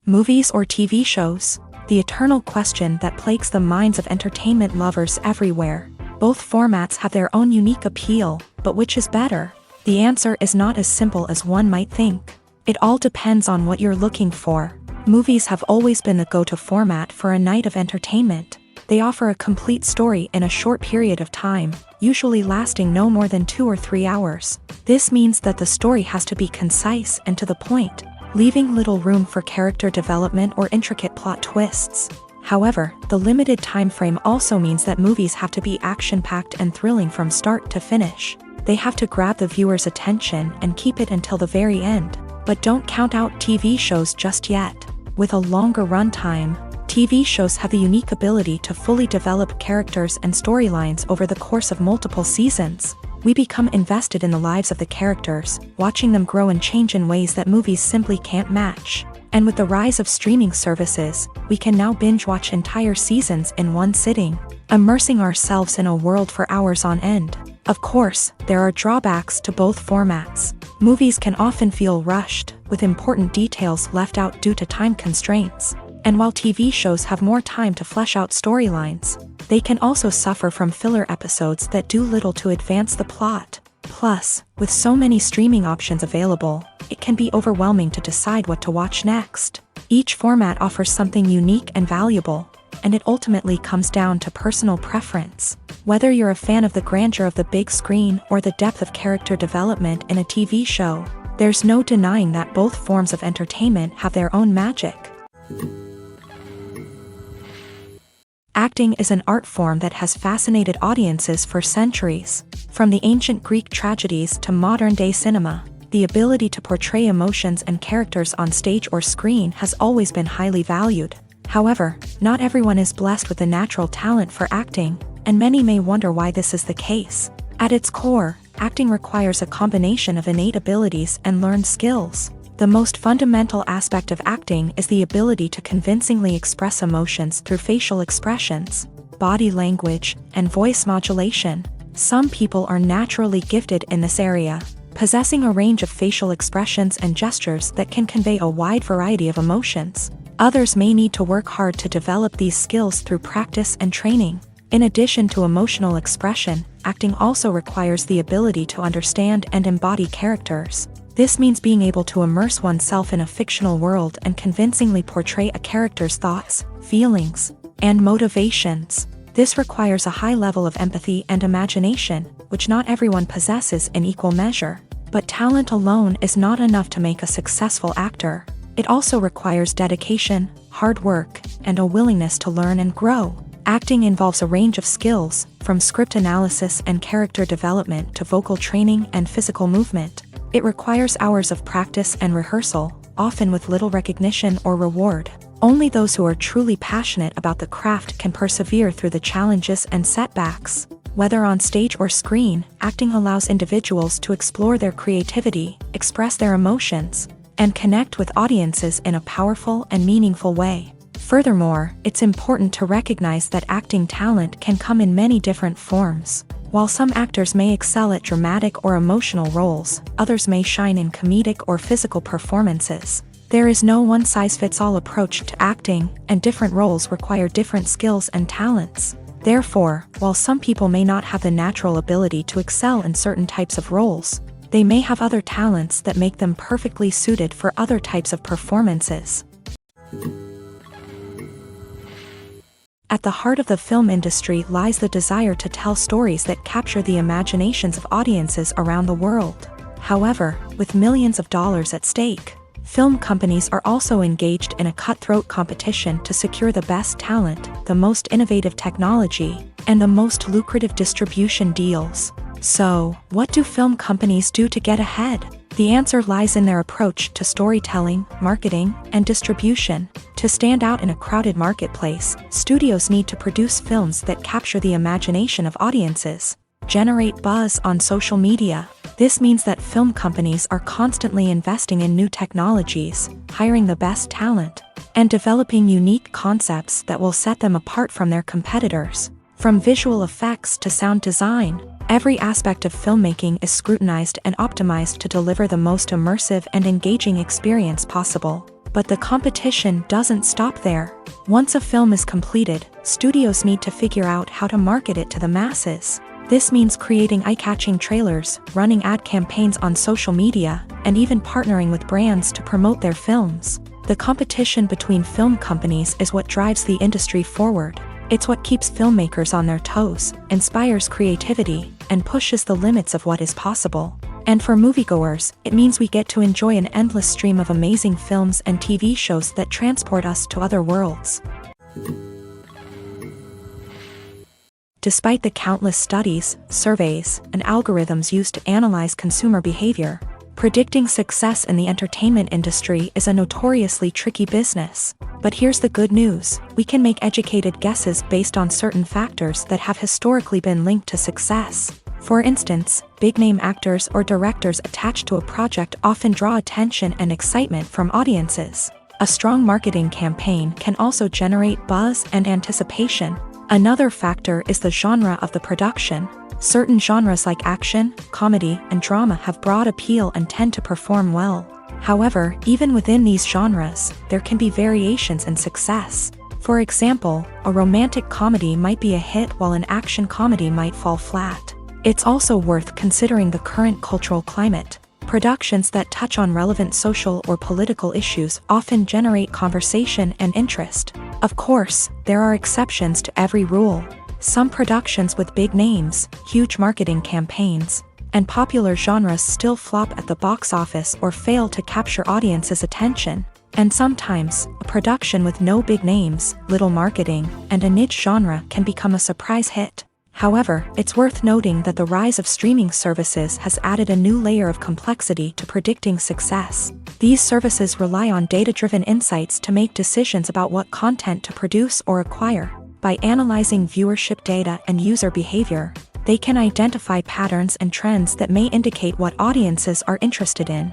Movies or TV shows? The eternal question that plagues the minds of entertainment lovers everywhere. Both formats have their own unique appeal, but which is better? The answer is not as simple as one might think. It all depends on what you're looking for. Movies have always been the go-to format for a night of entertainment. They offer a complete story in a short period of time, usually lasting no more than 2 or 3 hours. This means that the story has to be concise and to the point, leaving little room for character development or intricate plot twists. However, the limited time frame also means that movies have to be action-packed and thrilling from start to finish. They have to grab the viewer's attention and keep it until the very end. But don't count out TV shows just yet. With a longer runtime, TV shows have the unique ability to fully develop characters and storylines over the course of multiple seasons. We become invested in the lives of the characters, watching them grow and change in ways that movies simply can't match. And with the rise of streaming services, we can now binge-watch entire seasons in one sitting, immersing ourselves in a world for hours on end. Of course, there are drawbacks to both formats. Movies can often feel rushed, with important details left out due to time constraints. And while TV shows have more time to flesh out storylines, they can also suffer from filler episodes that do little to advance the plot. Plus, with so many streaming options available, it can be overwhelming to decide what to watch next. Each format offers something unique and valuable, and it ultimately comes down to personal preference. Whether you're a fan of the grandeur of the big screen or the depth of character development in a TV show, there's no denying that both forms of entertainment have their own magic. Acting is an art form that has fascinated audiences for centuries. From the ancient Greek tragedies to modern-day cinema, the ability to portray emotions and characters on stage or screen has always been highly valued. However, not everyone is blessed with the natural talent for acting, and many may wonder why this is the case. At its core, acting requires a combination of innate abilities and learned skills. The most fundamental aspect of acting is the ability to convincingly express emotions through facial expressions, body language, and voice modulation. Some people are naturally gifted in this area, possessing a range of facial expressions and gestures that can convey a wide variety of emotions. Others may need to work hard to develop these skills through practice and training. In addition to emotional expression, acting also requires the ability to understand and embody characters. This means being able to immerse oneself in a fictional world and convincingly portray a character's thoughts, feelings, and motivations. This requires a high level of empathy and imagination, which not everyone possesses in equal measure. But talent alone is not enough to make a successful actor. It also requires dedication, hard work, and a willingness to learn and grow. Acting involves a range of skills, from script analysis and character development to vocal training and physical movement. It requires hours of practice and rehearsal, often with little recognition or reward. Only those who are truly passionate about the craft can persevere through the challenges and setbacks. Whether on stage or screen, acting allows individuals to explore their creativity, express their emotions, and connect with audiences in a powerful and meaningful way. Furthermore, it's important to recognize that acting talent can come in many different forms. While some actors may excel at dramatic or emotional roles, others may shine in comedic or physical performances. There is no one-size-fits-all approach to acting, and different roles require different skills and talents. Therefore, while some people may not have the natural ability to excel in certain types of roles, they may have other talents that make them perfectly suited for other types of performances. At the heart of the film industry lies the desire to tell stories that capture the imaginations of audiences around the world. However, with millions of dollars at stake, film companies are also engaged in a cutthroat competition to secure the best talent, the most innovative technology, and the most lucrative distribution deals. So, what do film companies do to get ahead? The answer lies in their approach to storytelling, marketing, and distribution. To stand out in a crowded marketplace, studios need to produce films that capture the imagination of audiences, generate buzz on social media. This means that film companies are constantly investing in new technologies, hiring the best talent, and developing unique concepts that will set them apart from their competitors. From visual effects to sound design, every aspect of filmmaking is scrutinized and optimized to deliver the most immersive and engaging experience possible. But the competition doesn't stop there. Once a film is completed, studios need to figure out how to market it to the masses. This means creating eye-catching trailers, running ad campaigns on social media, and even partnering with brands to promote their films. The competition between film companies is what drives the industry forward. It's what keeps filmmakers on their toes, inspires creativity, and pushes the limits of what is possible. And for moviegoers, it means we get to enjoy an endless stream of amazing films and TV shows that transport us to other worlds. Despite the countless studies, surveys, and algorithms used to analyze consumer behavior, predicting success in the entertainment industry is a notoriously tricky business. But here's the good news: we can make educated guesses based on certain factors that have historically been linked to success. For instance, big-name actors or directors attached to a project often draw attention and excitement from audiences. A strong marketing campaign can also generate buzz and anticipation. Another factor is the genre of the production. Certain genres like action, comedy, and drama have broad appeal and tend to perform well. However, even within these genres, there can be variations in success. For example, a romantic comedy might be a hit while an action comedy might fall flat. It's also worth considering the current cultural climate. Productions that touch on relevant social or political issues often generate conversation and interest. Of course, there are exceptions to every rule. Some productions with big names, huge marketing campaigns, and popular genres still flop at the box office or fail to capture audiences' attention. And sometimes, a production with no big names, little marketing, and a niche genre can become a surprise hit. However, it's worth noting that the rise of streaming services has added a new layer of complexity to predicting success. These services rely on data-driven insights to make decisions about what content to produce or acquire. By analyzing viewership data and user behavior, they can identify patterns and trends that may indicate what audiences are interested in.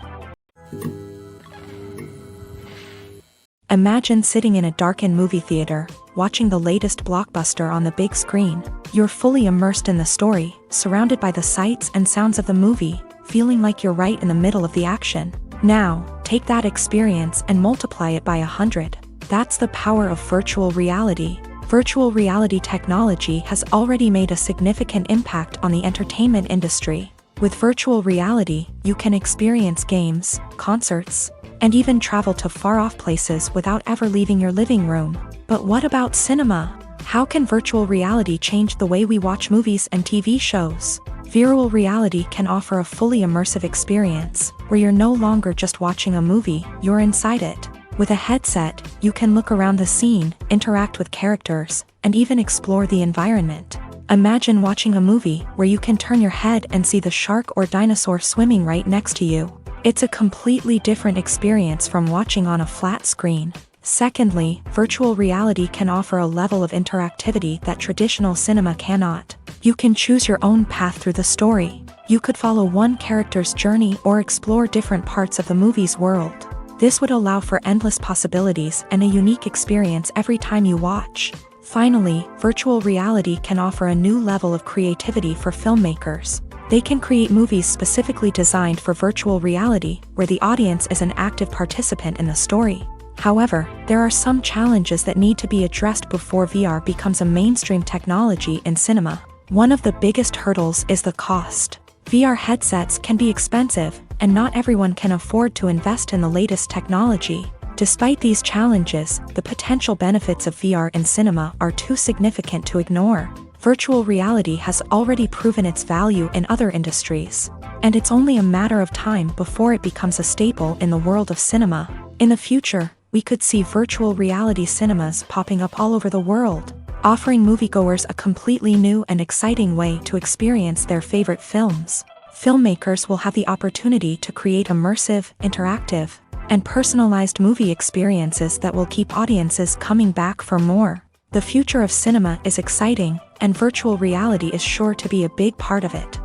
Imagine sitting in a darkened movie theater, watching the latest blockbuster on the big screen. You're fully immersed in the story, surrounded by the sights and sounds of the movie, feeling like you're right in the middle of the action. Now, take that experience and multiply it by 100. That's the power of virtual reality. Virtual reality technology has already made a significant impact on the entertainment industry. With virtual reality, you can experience games, concerts, and even travel to far-off places without ever leaving your living room. But what about cinema? How can virtual reality change the way we watch movies and TV shows? Virtual reality can offer a fully immersive experience, where you're no longer just watching a movie, you're inside it. With a headset, you can look around the scene, interact with characters, and even explore the environment. Imagine watching a movie where you can turn your head and see the shark or dinosaur swimming right next to you. It's a completely different experience from watching on a flat screen. Secondly, virtual reality can offer a level of interactivity that traditional cinema cannot. You can choose your own path through the story. You could follow one character's journey or explore different parts of the movie's world. This would allow for endless possibilities and a unique experience every time you watch. Finally, virtual reality can offer a new level of creativity for filmmakers. They can create movies specifically designed for virtual reality, where the audience is an active participant in the story. However, there are some challenges that need to be addressed before VR becomes a mainstream technology in cinema. One of the biggest hurdles is the cost. VR headsets can be expensive, and not everyone can afford to invest in the latest technology. Despite these challenges, the potential benefits of VR in cinema are too significant to ignore. Virtual reality has already proven its value in other industries, and it's only a matter of time before it becomes a staple in the world of cinema. In the future, we could see virtual reality cinemas popping up all over the world, offering moviegoers a completely new and exciting way to experience their favorite films. Filmmakers will have the opportunity to create immersive, interactive, and personalized movie experiences that will keep audiences coming back for more. The future of cinema is exciting, and virtual reality is sure to be a big part of it.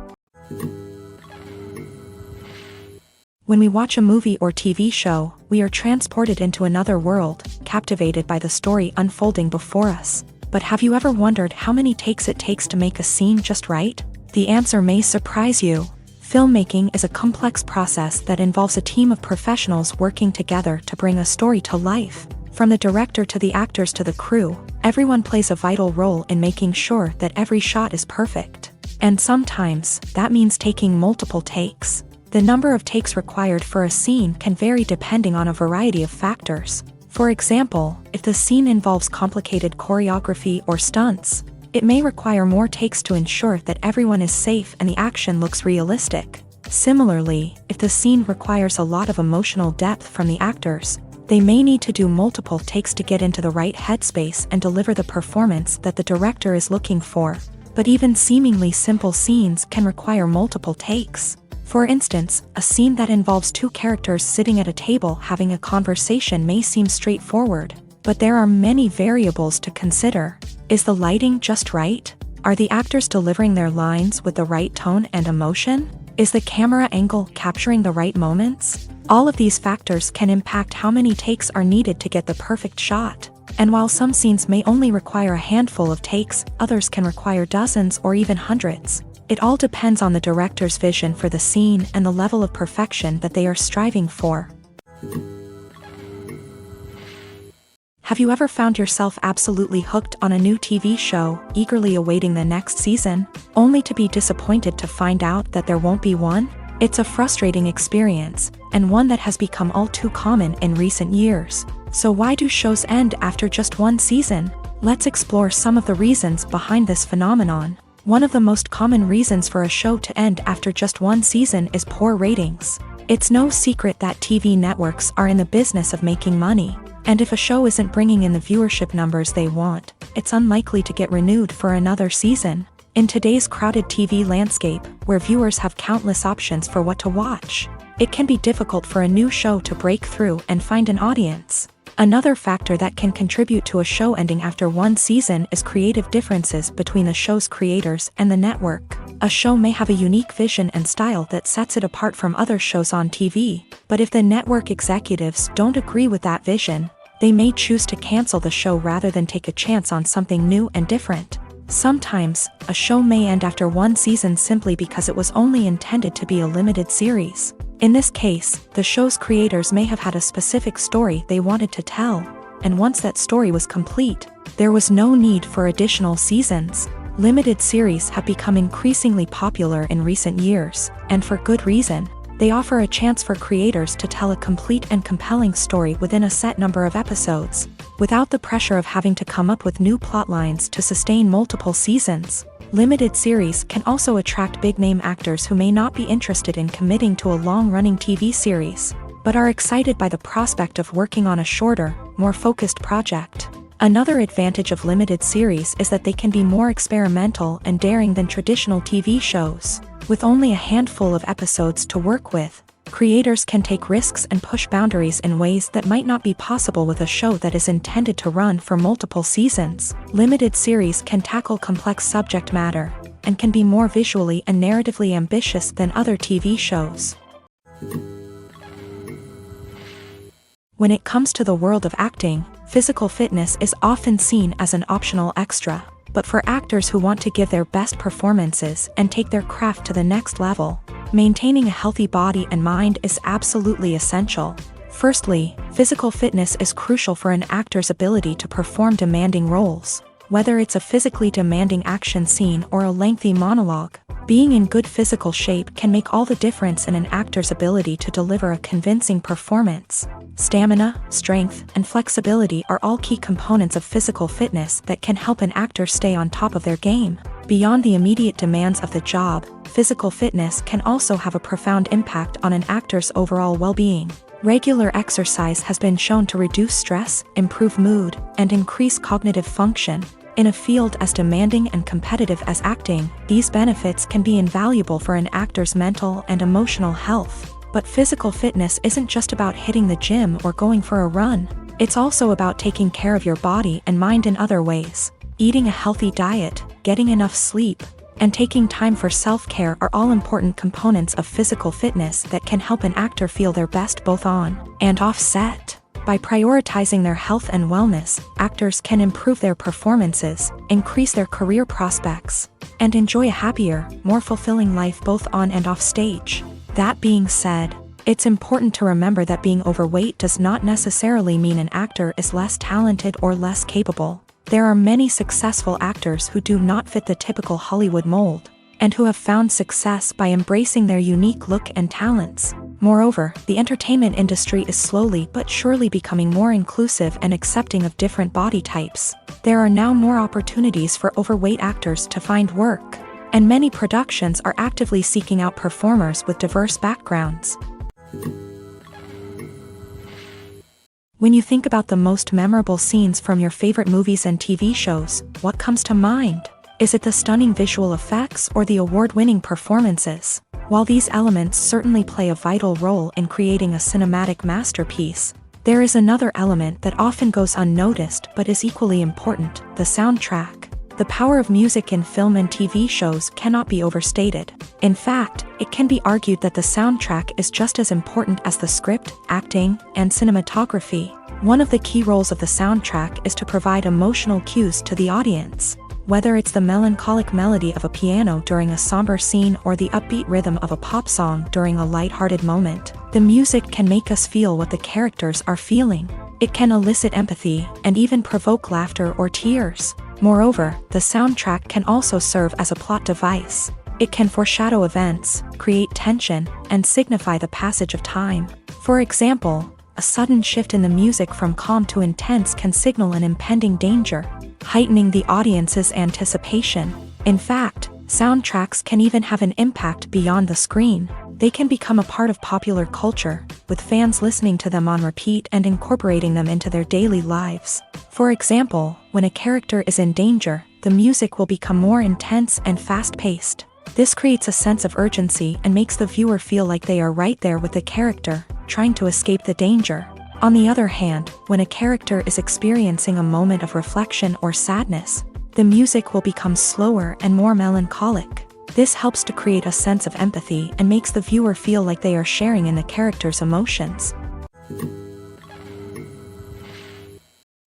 When we watch a movie or TV show, we are transported into another world, captivated by the story unfolding before us. But have you ever wondered how many takes it takes to make a scene just right? The answer may surprise you. Filmmaking is a complex process that involves a team of professionals working together to bring a story to life. From the director to the actors to the crew, everyone plays a vital role in making sure that every shot is perfect. And sometimes, that means taking multiple takes. The number of takes required for a scene can vary depending on a variety of factors. For example, if the scene involves complicated choreography or stunts, it may require more takes to ensure that everyone is safe and the action looks realistic. Similarly, if the scene requires a lot of emotional depth from the actors, they may need to do multiple takes to get into the right headspace and deliver the performance that the director is looking for. But even seemingly simple scenes can require multiple takes. For instance, a scene that involves two characters sitting at a table having a conversation may seem straightforward, but there are many variables to consider. Is the lighting just right? Are the actors delivering their lines with the right tone and emotion? Is the camera angle capturing the right moments? All of these factors can impact how many takes are needed to get the perfect shot. And while some scenes may only require a handful of takes, others can require dozens or even hundreds. It all depends on the director's vision for the scene and the level of perfection that they are striving for. Have you ever found yourself absolutely hooked on a new TV show, eagerly awaiting the next season, only to be disappointed to find out that there won't be one? It's a frustrating experience, and one that has become all too common in recent years. So why do shows end after just one season? Let's explore some of the reasons behind this phenomenon. One of the most common reasons for a show to end after just one season is poor ratings. It's no secret that TV networks are in the business of making money. And if a show isn't bringing in the viewership numbers they want, it's unlikely to get renewed for another season. In today's crowded TV landscape, where viewers have countless options for what to watch, it can be difficult for a new show to break through and find an audience. Another factor that can contribute to a show ending after one season is creative differences between the show's creators and the network. A show may have a unique vision and style that sets it apart from other shows on TV, but if the network executives don't agree with that vision, they may choose to cancel the show rather than take a chance on something new and different. Sometimes, a show may end after one season simply because it was only intended to be a limited series. In this case, the show's creators may have had a specific story they wanted to tell. and once that story was complete, there was no need for additional seasons. Limited series have become increasingly popular in recent years, and for good reason. They offer a chance for creators to tell a complete and compelling story within a set number of episodes, without the pressure of having to come up with new plotlines to sustain multiple seasons. Limited series can also attract big-name actors who may not be interested in committing to a long-running TV series, but are excited by the prospect of working on a shorter, more focused project. Another advantage of limited series is that they can be more experimental and daring than traditional TV shows. With only a handful of episodes to work with, creators can take risks and push boundaries in ways that might not be possible with a show that is intended to run for multiple seasons. Limited series can tackle complex subject matter, and can be more visually and narratively ambitious than other TV shows. When it comes to the world of acting, physical fitness is often seen as an optional extra. But for actors who want to give their best performances and take their craft to the next level, maintaining a healthy body and mind is absolutely essential. Firstly, physical fitness is crucial for an actor's ability to perform demanding roles. Whether it's a physically demanding action scene or a lengthy monologue, being in good physical shape can make all the difference in an actor's ability to deliver a convincing performance. Stamina, strength, and flexibility are all key components of physical fitness that can help an actor stay on top of their game. Beyond the immediate demands of the job, physical fitness can also have a profound impact on an actor's overall well-being. Regular exercise has been shown to reduce stress, improve mood, and increase cognitive function. In a field as demanding and competitive as acting, these benefits can be invaluable for an actor's mental and emotional health. But physical fitness isn't just about hitting the gym or going for a run. It's also about taking care of your body and mind in other ways. Eating a healthy diet, getting enough sleep, and taking time for self-care are all important components of physical fitness that can help an actor feel their best both on and off set. By prioritizing their health and wellness, actors can improve their performances, increase their career prospects, and enjoy a happier, more fulfilling life both on and off stage. That being said, it's important to remember that being overweight does not necessarily mean an actor is less talented or less capable. There are many successful actors who do not fit the typical Hollywood mold, and who have found success by embracing their unique look and talents. Moreover, the entertainment industry is slowly but surely becoming more inclusive and accepting of different body types. There are now more opportunities for overweight actors to find work, and many productions are actively seeking out performers with diverse backgrounds. When you think about the most memorable scenes from your favorite movies and TV shows, what comes to mind? Is it the stunning visual effects or the award-winning performances? While these elements certainly play a vital role in creating a cinematic masterpiece, there is another element that often goes unnoticed but is equally important: the soundtrack. The power of music in film and TV shows cannot be overstated. In fact, it can be argued that the soundtrack is just as important as the script, acting, and cinematography. One of the key roles of the soundtrack is to provide emotional cues to the audience. Whether it's the melancholic melody of a piano during a somber scene or the upbeat rhythm of a pop song during a light-hearted moment, the music can make us feel what the characters are feeling. It can elicit empathy and even provoke laughter or tears. Moreover, the soundtrack can also serve as a plot device. It can foreshadow events, create tension, and signify the passage of time. For example, a sudden shift in the music from calm to intense can signal an impending danger, heightening the audience's anticipation. In fact, soundtracks can even have an impact beyond the screen. They can become a part of popular culture, with fans listening to them on repeat and incorporating them into their daily lives. For example, when a character is in danger, the music will become more intense and fast-paced. This creates a sense of urgency and makes the viewer feel like they are right there with the character, trying to escape the danger. On the other hand, when a character is experiencing a moment of reflection or sadness, the music will become slower and more melancholic. This helps to create a sense of empathy and makes the viewer feel like they are sharing in the character's emotions.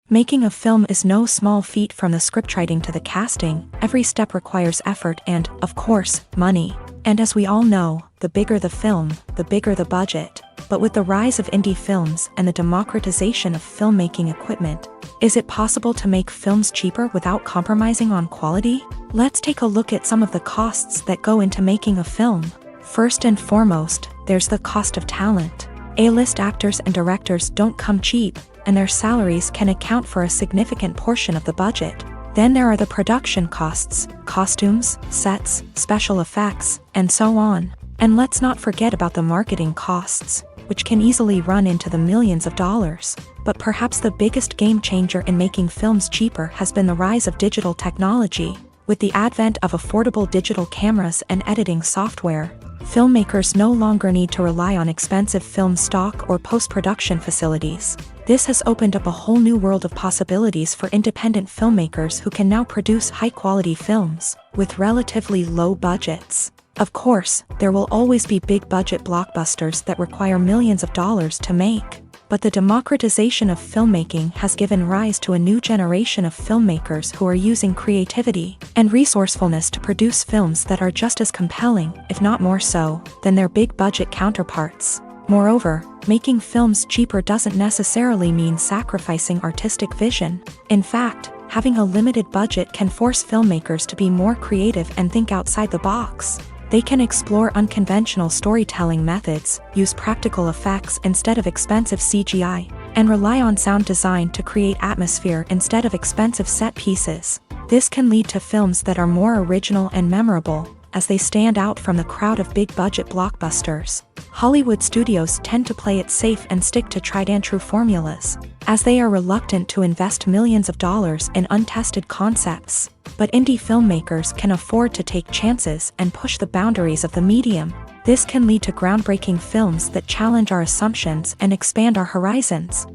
Making a film is no small feat. From the scriptwriting to the casting, every step requires effort and, of course, money. And as we all know, the bigger the film, the bigger the budget. But with the rise of indie films and the democratization of filmmaking equipment, is it possible to make films cheaper without compromising on quality? Let's take a look at some of the costs that go into making a film. First and foremost, there's the cost of talent. A-list actors and directors don't come cheap, and their salaries can account for a significant portion of the budget. Then there are the production costs, costumes, sets, special effects, and so on. And let's not forget about the marketing costs, which can easily run into the millions of dollars. But perhaps the biggest game changer in making films cheaper has been the rise of digital technology. With the advent of affordable digital cameras and editing software, filmmakers no longer need to rely on expensive film stock or post-production facilities. This has opened up a whole new world of possibilities for independent filmmakers who can now produce high-quality films with relatively low budgets. Of course, there will always be big-budget blockbusters that require millions of dollars to make. But the democratization of filmmaking has given rise to a new generation of filmmakers who are using creativity and resourcefulness to produce films that are just as compelling, if not more so, than their big-budget counterparts. Moreover, making films cheaper doesn't necessarily mean sacrificing artistic vision. In fact, having a limited budget can force filmmakers to be more creative and think outside the box. They can explore unconventional storytelling methods, use practical effects instead of expensive CGI, and rely on sound design to create atmosphere instead of expensive set pieces. This can lead to films that are more original and memorable, as they stand out from the crowd of big-budget blockbusters. Hollywood studios tend to play it safe and stick to tried-and-true formulas, as they are reluctant to invest millions of dollars in untested concepts. But indie filmmakers can afford to take chances and push the boundaries of the medium. This can lead to groundbreaking films that challenge our assumptions and expand our horizons.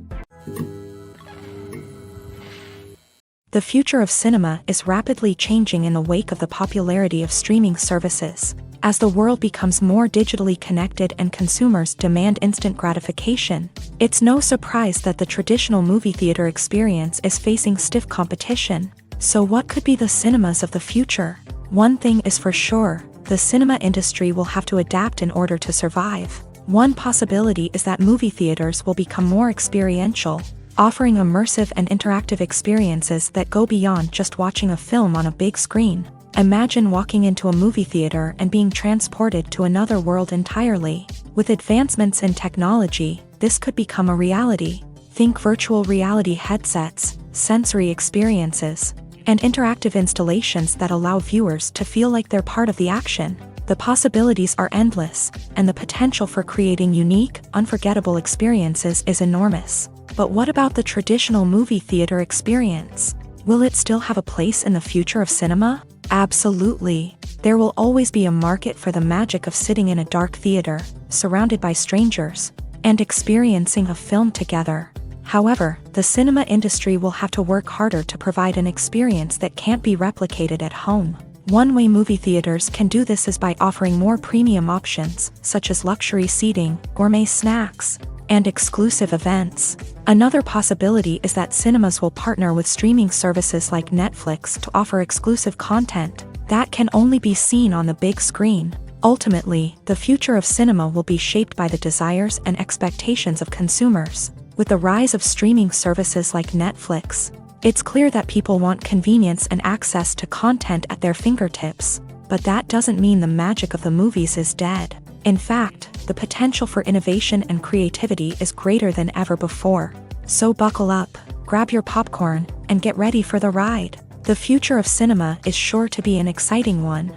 The future of cinema is rapidly changing in the wake of the popularity of streaming services. As the world becomes more digitally connected and consumers demand instant gratification, it's no surprise that the traditional movie theater experience is facing stiff competition. So what could be the cinemas of the future? One thing is for sure, the cinema industry will have to adapt in order to survive. One possibility is that movie theaters will become more experiential, offering immersive and interactive experiences that go beyond just watching a film on a big screen. Imagine walking into a movie theater and being transported to another world entirely. With advancements in technology, this could become a reality. Think virtual reality headsets, sensory experiences, and interactive installations that allow viewers to feel like they're part of the action. The possibilities are endless, and the potential for creating unique, unforgettable experiences is enormous. But what about the traditional movie theater experience? Will it still have a place in the future of cinema? Absolutely. There will always be a market for the magic of sitting in a dark theater, surrounded by strangers, and experiencing a film together. However, the cinema industry will have to work harder to provide an experience that can't be replicated at home. One way movie theaters can do this is by offering more premium options, such as luxury seating, gourmet snacks, and exclusive events. Another possibility is that cinemas will partner with streaming services like Netflix to offer exclusive content that can only be seen on the big screen. Ultimately, the future of cinema will be shaped by the desires and expectations of consumers. With the rise of streaming services like Netflix, it's clear that people want convenience and access to content at their fingertips. But that doesn't mean the magic of the movies is dead. In fact, the potential for innovation and creativity is greater than ever before. So buckle up, grab your popcorn, and get ready for the ride. The future of cinema is sure to be an exciting one.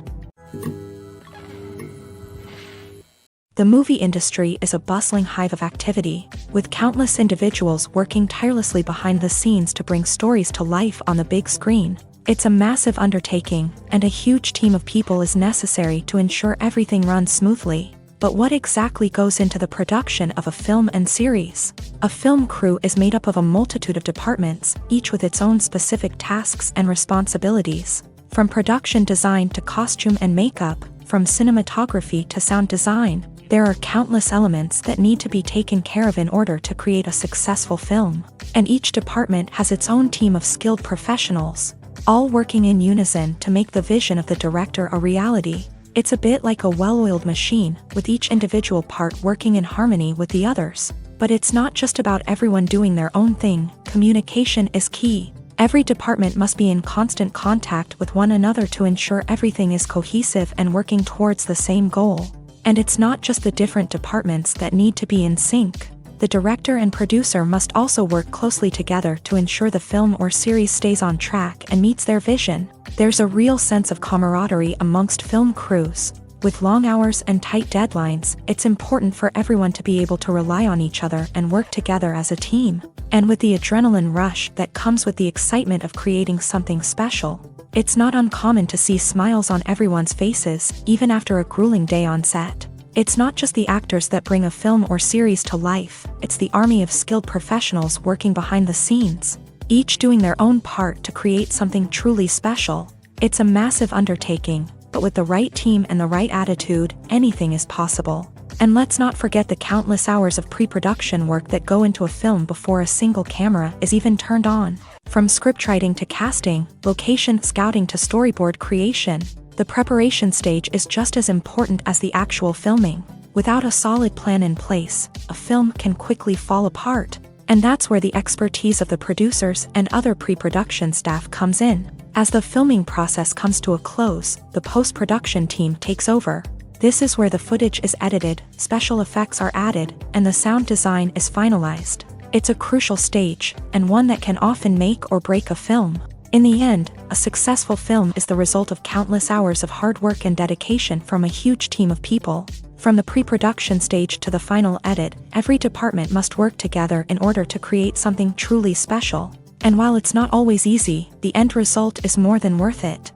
The movie industry is a bustling hive of activity, with countless individuals working tirelessly behind the scenes to bring stories to life on the big screen. It's a massive undertaking, and a huge team of people is necessary to ensure everything runs smoothly. But what exactly goes into the production of a film and series? A film crew is made up of a multitude of departments, each with its own specific tasks and responsibilities. From production design to costume and makeup, from cinematography to sound design, there are countless elements that need to be taken care of in order to create a successful film. And each department has its own team of skilled professionals, all working in unison to make the vision of the director a reality. It's a bit like a well-oiled machine, with each individual part working in harmony with the others. But it's not just about everyone doing their own thing. Communication is key. Every department must be in constant contact with one another to ensure everything is cohesive and working towards the same goal. And it's not just the different departments that need to be in sync. The director and producer must also work closely together to ensure the film or series stays on track and meets their vision. There's a real sense of camaraderie amongst film crews. With long hours and tight deadlines, it's important for everyone to be able to rely on each other and work together as a team. And with the adrenaline rush that comes with the excitement of creating something special, it's not uncommon to see smiles on everyone's faces, even after a grueling day on set. It's not just the actors that bring a film or series to life, it's the army of skilled professionals working behind the scenes, each doing their own part to create something truly special. It's a massive undertaking, but with the right team and the right attitude, anything is possible. And let's not forget the countless hours of pre-production work that go into a film before a single camera is even turned on. From scriptwriting to casting, location scouting to storyboard creation, the preparation stage is just as important as the actual filming. Without a solid plan in place, a film can quickly fall apart. And that's where the expertise of the producers and other pre-production staff comes in. As the filming process comes to a close, the post-production team takes over. This is where the footage is edited, special effects are added, and the sound design is finalized. It's a crucial stage, and one that can often make or break a film. In the end, a successful film is the result of countless hours of hard work and dedication from a huge team of people. From the pre-production stage to the final edit, every department must work together in order to create something truly special. And while it's not always easy, the end result is more than worth it.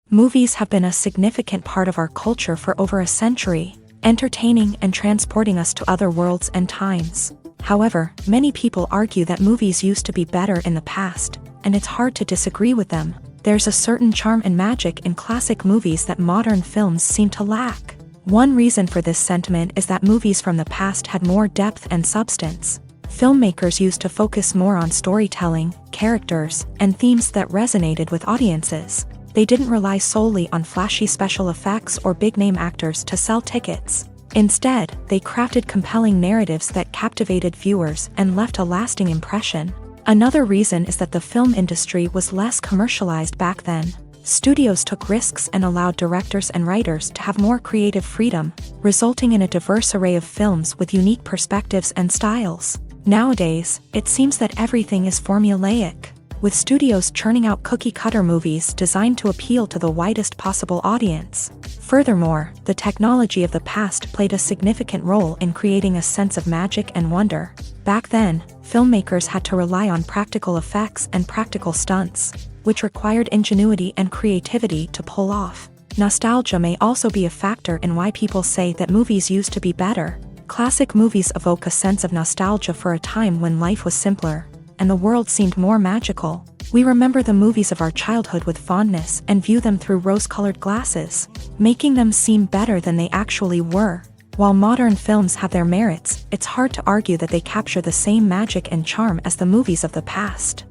Movies have been a significant part of our culture for over a century, entertaining and transporting us to other worlds and times. However, many people argue that movies used to be better in the past, and it's hard to disagree with them. There's a certain charm and magic in classic movies that modern films seem to lack. One reason for this sentiment is that movies from the past had more depth and substance. Filmmakers used to focus more on storytelling, characters, and themes that resonated with audiences. They didn't rely solely on flashy special effects or big-name actors to sell tickets. Instead, they crafted compelling narratives that captivated viewers and left a lasting impression. Another reason is that the film industry was less commercialized back then. Studios took risks and allowed directors and writers to have more creative freedom, resulting in a diverse array of films with unique perspectives and styles. Nowadays, it seems that everything is formulaic, with studios churning out cookie-cutter movies designed to appeal to the widest possible audience. Furthermore, the technology of the past played a significant role in creating a sense of magic and wonder. Back then, filmmakers had to rely on practical effects and practical stunts, which required ingenuity and creativity to pull off. Nostalgia may also be a factor in why people say that movies used to be better. Classic movies evoke a sense of nostalgia for a time when life was simpler, and the world seemed more magical. We remember the movies of our childhood with fondness and view them through rose-colored glasses, making them seem better than they actually were. While modern films have their merits, it's hard to argue that they capture the same magic and charm as the movies of the past.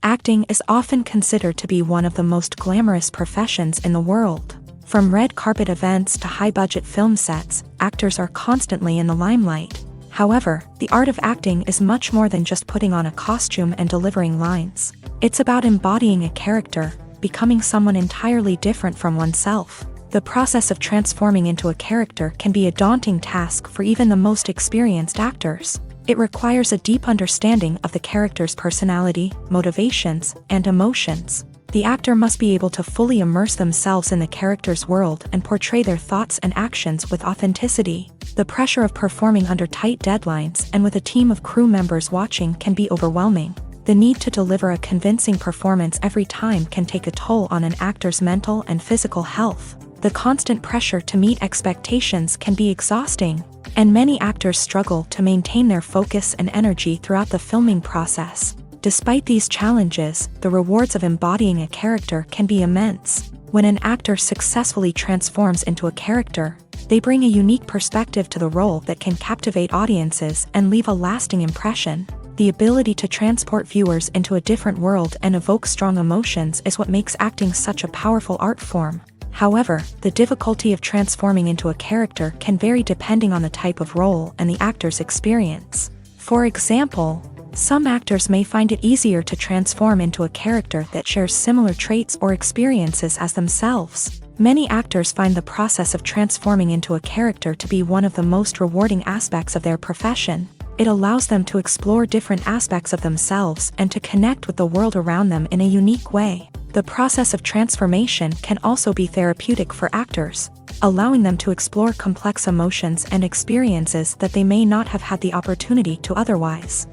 Acting is often considered to be one of the most glamorous professions in the world. From red carpet events to high-budget film sets, actors are constantly in the limelight. However, the art of acting is much more than just putting on a costume and delivering lines. It's about embodying a character, becoming someone entirely different from oneself. The process of transforming into a character can be a daunting task for even the most experienced actors. It requires a deep understanding of the character's personality, motivations, and emotions. The actor must be able to fully immerse themselves in the character's world and portray their thoughts and actions with authenticity. The pressure of performing under tight deadlines and with a team of crew members watching can be overwhelming. The need to deliver a convincing performance every time can take a toll on an actor's mental and physical health. The constant pressure to meet expectations can be exhausting, and many actors struggle to maintain their focus and energy throughout the filming process. Despite these challenges, the rewards of embodying a character can be immense. When an actor successfully transforms into a character, they bring a unique perspective to the role that can captivate audiences and leave a lasting impression. The ability to transport viewers into a different world and evoke strong emotions is what makes acting such a powerful art form. However, the difficulty of transforming into a character can vary depending on the type of role and the actor's experience. For example, some actors may find it easier to transform into a character that shares similar traits or experiences as themselves. Many actors find the process of transforming into a character to be one of the most rewarding aspects of their profession. It allows them to explore different aspects of themselves and to connect with the world around them in a unique way. The process of transformation can also be therapeutic for actors, allowing them to explore complex emotions and experiences that they may not have had the opportunity to otherwise.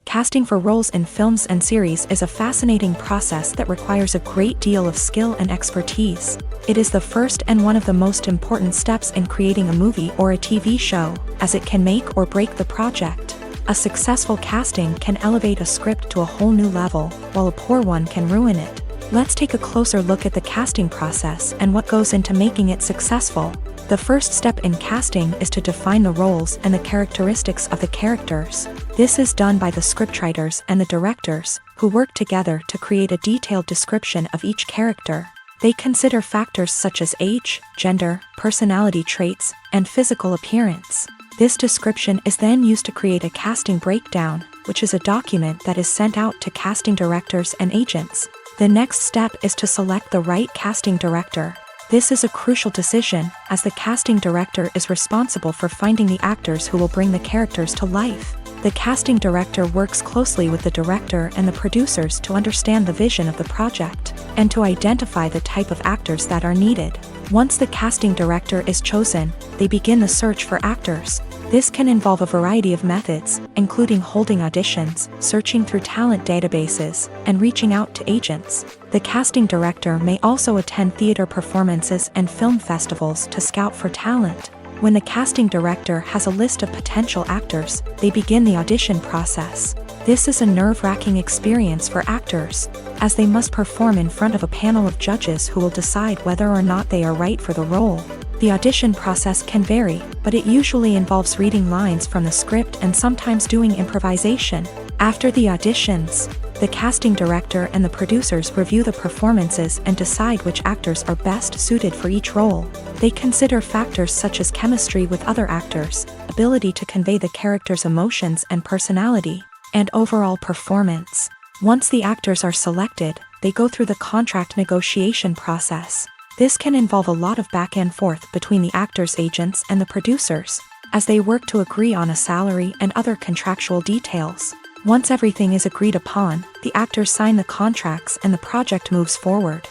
Casting for roles in films and series is a fascinating process that requires a great deal of skill and expertise. It is the first and one of the most important steps in creating a movie or a TV show, as it can make or break the project. A successful casting can elevate a script to a whole new level, while a poor one can ruin it. Let's take a closer look at the casting process and what goes into making it successful. The first step in casting is to define the roles and the characteristics of the characters. This is done by the scriptwriters and the directors, who work together to create a detailed description of each character. They consider factors such as age, gender, personality traits, and physical appearance. This description is then used to create a casting breakdown, which is a document that is sent out to casting directors and agents. The next step is to select the right casting director. This is a crucial decision, as the casting director is responsible for finding the actors who will bring the characters to life. The casting director works closely with the director and the producers to understand the vision of the project, and to identify the type of actors that are needed. Once the casting director is chosen, they begin the search for actors. This can involve a variety of methods, including holding auditions, searching through talent databases, and reaching out to agents. The casting director may also attend theater performances and film festivals to scout for talent. When the casting director has a list of potential actors, they begin the audition process. This is a nerve-wracking experience for actors, as they must perform in front of a panel of judges who will decide whether or not they are right for the role. The audition process can vary, but it usually involves reading lines from the script and sometimes doing improvisation. After the auditions, the casting director and the producers review the performances and decide which actors are best suited for each role. They consider factors such as chemistry with other actors, ability to convey the character's emotions and personality, and overall performance. Once the actors are selected, they go through the contract negotiation process. This can involve a lot of back and forth between the actors' agents and the producers, as they work to agree on a salary and other contractual details. Once everything is agreed upon, the actors sign the contracts and the project moves forward.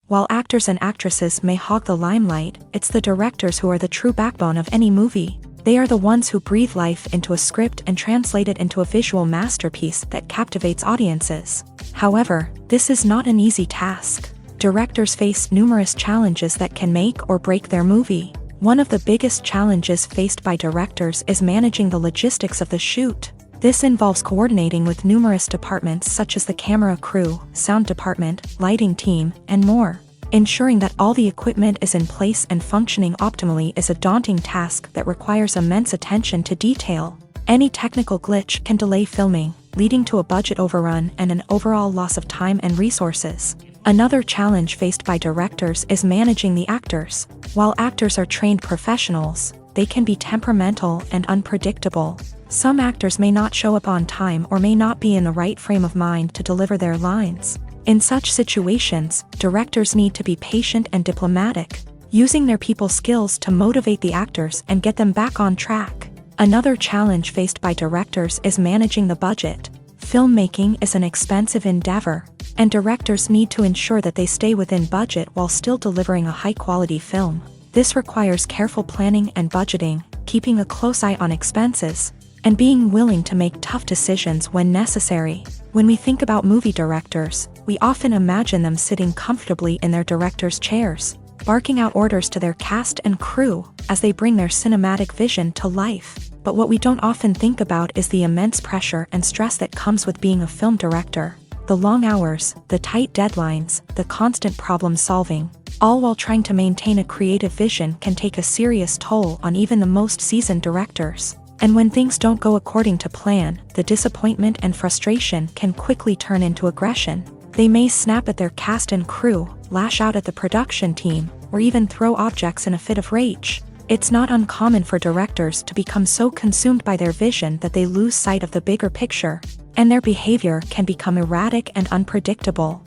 While actors and actresses may hog the limelight, it's the directors who are the true backbone of any movie. They are the ones who breathe life into a script and translate it into a visual masterpiece that captivates audiences. However, this is not an easy task. Directors face numerous challenges that can make or break their movie. One of the biggest challenges faced by directors is managing the logistics of the shoot. This involves coordinating with numerous departments such as the camera crew, sound department, lighting team, and more. Ensuring that all the equipment is in place and functioning optimally is a daunting task that requires immense attention to detail. Any technical glitch can delay filming, leading to a budget overrun and an overall loss of time and resources. Another challenge faced by directors is managing the actors. While actors are trained professionals, they can be temperamental and unpredictable. Some actors may not show up on time or may not be in the right frame of mind to deliver their lines. In such situations, directors need to be patient and diplomatic, using their people skills to motivate the actors and get them back on track. Another challenge faced by directors is managing the budget. Filmmaking is an expensive endeavor, and directors need to ensure that they stay within budget while still delivering a high-quality film. This requires careful planning and budgeting, keeping a close eye on expenses, and being willing to make tough decisions when necessary. When we think about movie directors, we often imagine them sitting comfortably in their director's chairs, barking out orders to their cast and crew as they bring their cinematic vision to life. But what we don't often think about is the immense pressure and stress that comes with being a film director. The long hours, the tight deadlines, the constant problem solving, all while trying to maintain a creative vision can take a serious toll on even the most seasoned directors. And when things don't go according to plan, the disappointment and frustration can quickly turn into aggression. They may snap at their cast and crew, lash out at the production team, or even throw objects in a fit of rage. It's not uncommon for directors to become so consumed by their vision that they lose sight of the bigger picture, and their behavior can become erratic and unpredictable.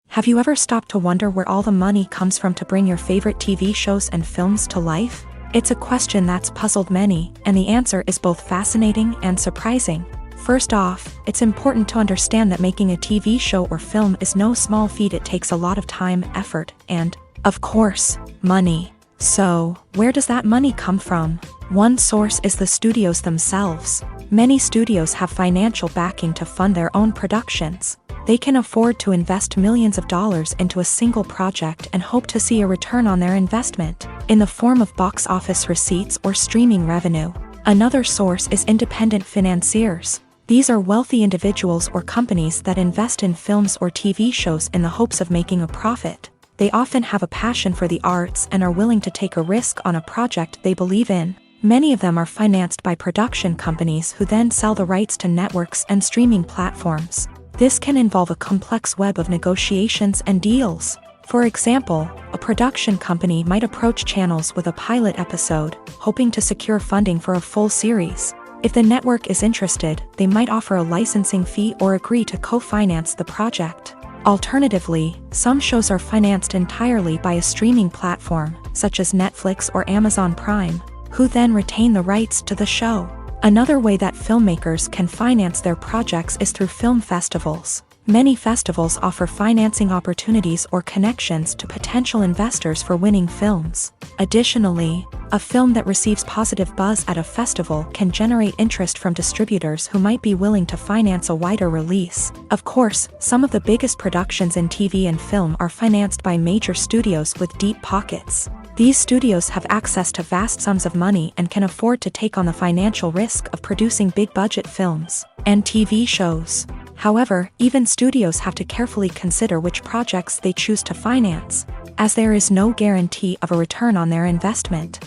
Have you ever stopped to wonder where all the money comes from to bring your favorite TV shows and films to life? It's a question that's puzzled many, and the answer is both fascinating and surprising. First off, it's important to understand that making a TV show or film is no small feat. It takes a lot of time, effort, and, of course, money. So, where does that money come from? One source is the studios themselves. Many studios have financial backing to fund their own productions. They can afford to invest millions of dollars into a single project and hope to see a return on their investment, in the form of box office receipts or streaming revenue. Another source is independent financiers. These are wealthy individuals or companies that invest in films or TV shows in the hopes of making a profit. They often have a passion for the arts and are willing to take a risk on a project they believe in. Many of them are financed by production companies who then sell the rights to networks and streaming platforms. This can involve a complex web of negotiations and deals. For example, a production company might approach channels with a pilot episode, hoping to secure funding for a full series. If the network is interested, they might offer a licensing fee or agree to co-finance the project. Alternatively, some shows are financed entirely by a streaming platform, such as Netflix or Amazon Prime, who then retain the rights to the show. Another way that filmmakers can finance their projects is through film festivals. Many festivals offer financing opportunities or connections to potential investors for winning films. Additionally, a film that receives positive buzz at a festival can generate interest from distributors who might be willing to finance a wider release. Of course, some of the biggest productions in TV and film are financed by major studios with deep pockets. These studios have access to vast sums of money and can afford to take on the financial risk of producing big-budget films and TV shows. However, even studios have to carefully consider which projects they choose to finance, as there is no guarantee of a return on their investment.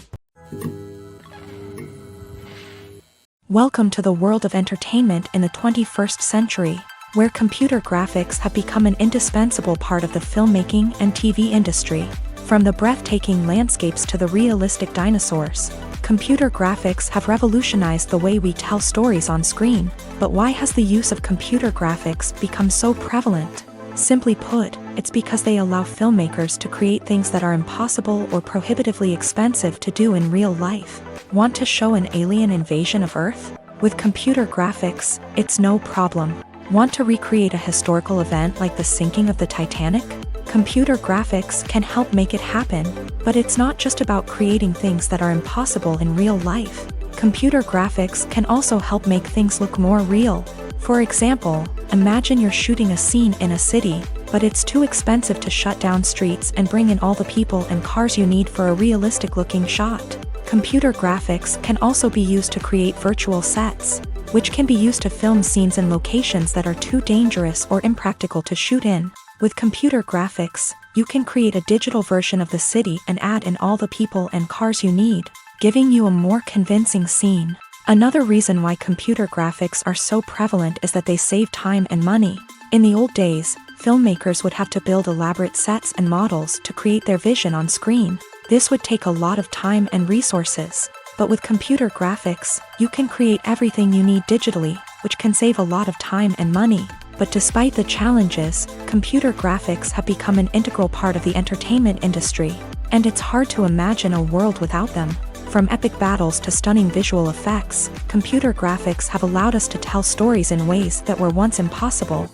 Welcome to the world of entertainment in the 21st century, where computer graphics have become an indispensable part of the filmmaking and TV industry. From the breathtaking landscapes to the realistic dinosaurs, computer graphics have revolutionized the way we tell stories on screen. But why has the use of computer graphics become so prevalent? Simply put, it's because they allow filmmakers to create things that are impossible or prohibitively expensive to do in real life. Want to show an alien invasion of Earth? With computer graphics, it's no problem. Want to recreate a historical event like the sinking of the Titanic? Computer graphics can help make it happen, but it's not just about creating things that are impossible in real life. Computer graphics can also help make things look more real. For example, imagine you're shooting a scene in a city, but it's too expensive to shut down streets and bring in all the people and cars you need for a realistic-looking shot. Computer graphics can also be used to create virtual sets, which can be used to film scenes in locations that are too dangerous or impractical to shoot in. With computer graphics, you can create a digital version of the city and add in all the people and cars you need, giving you a more convincing scene. Another reason why computer graphics are so prevalent is that they save time and money. In the old days, filmmakers would have to build elaborate sets and models to create their vision on screen. This would take a lot of time and resources. But with computer graphics, you can create everything you need digitally, which can save a lot of time and money. But despite the challenges, computer graphics have become an integral part of the entertainment industry, and it's hard to imagine a world without them. From epic battles to stunning visual effects, computer graphics have allowed us to tell stories in ways that were once impossible.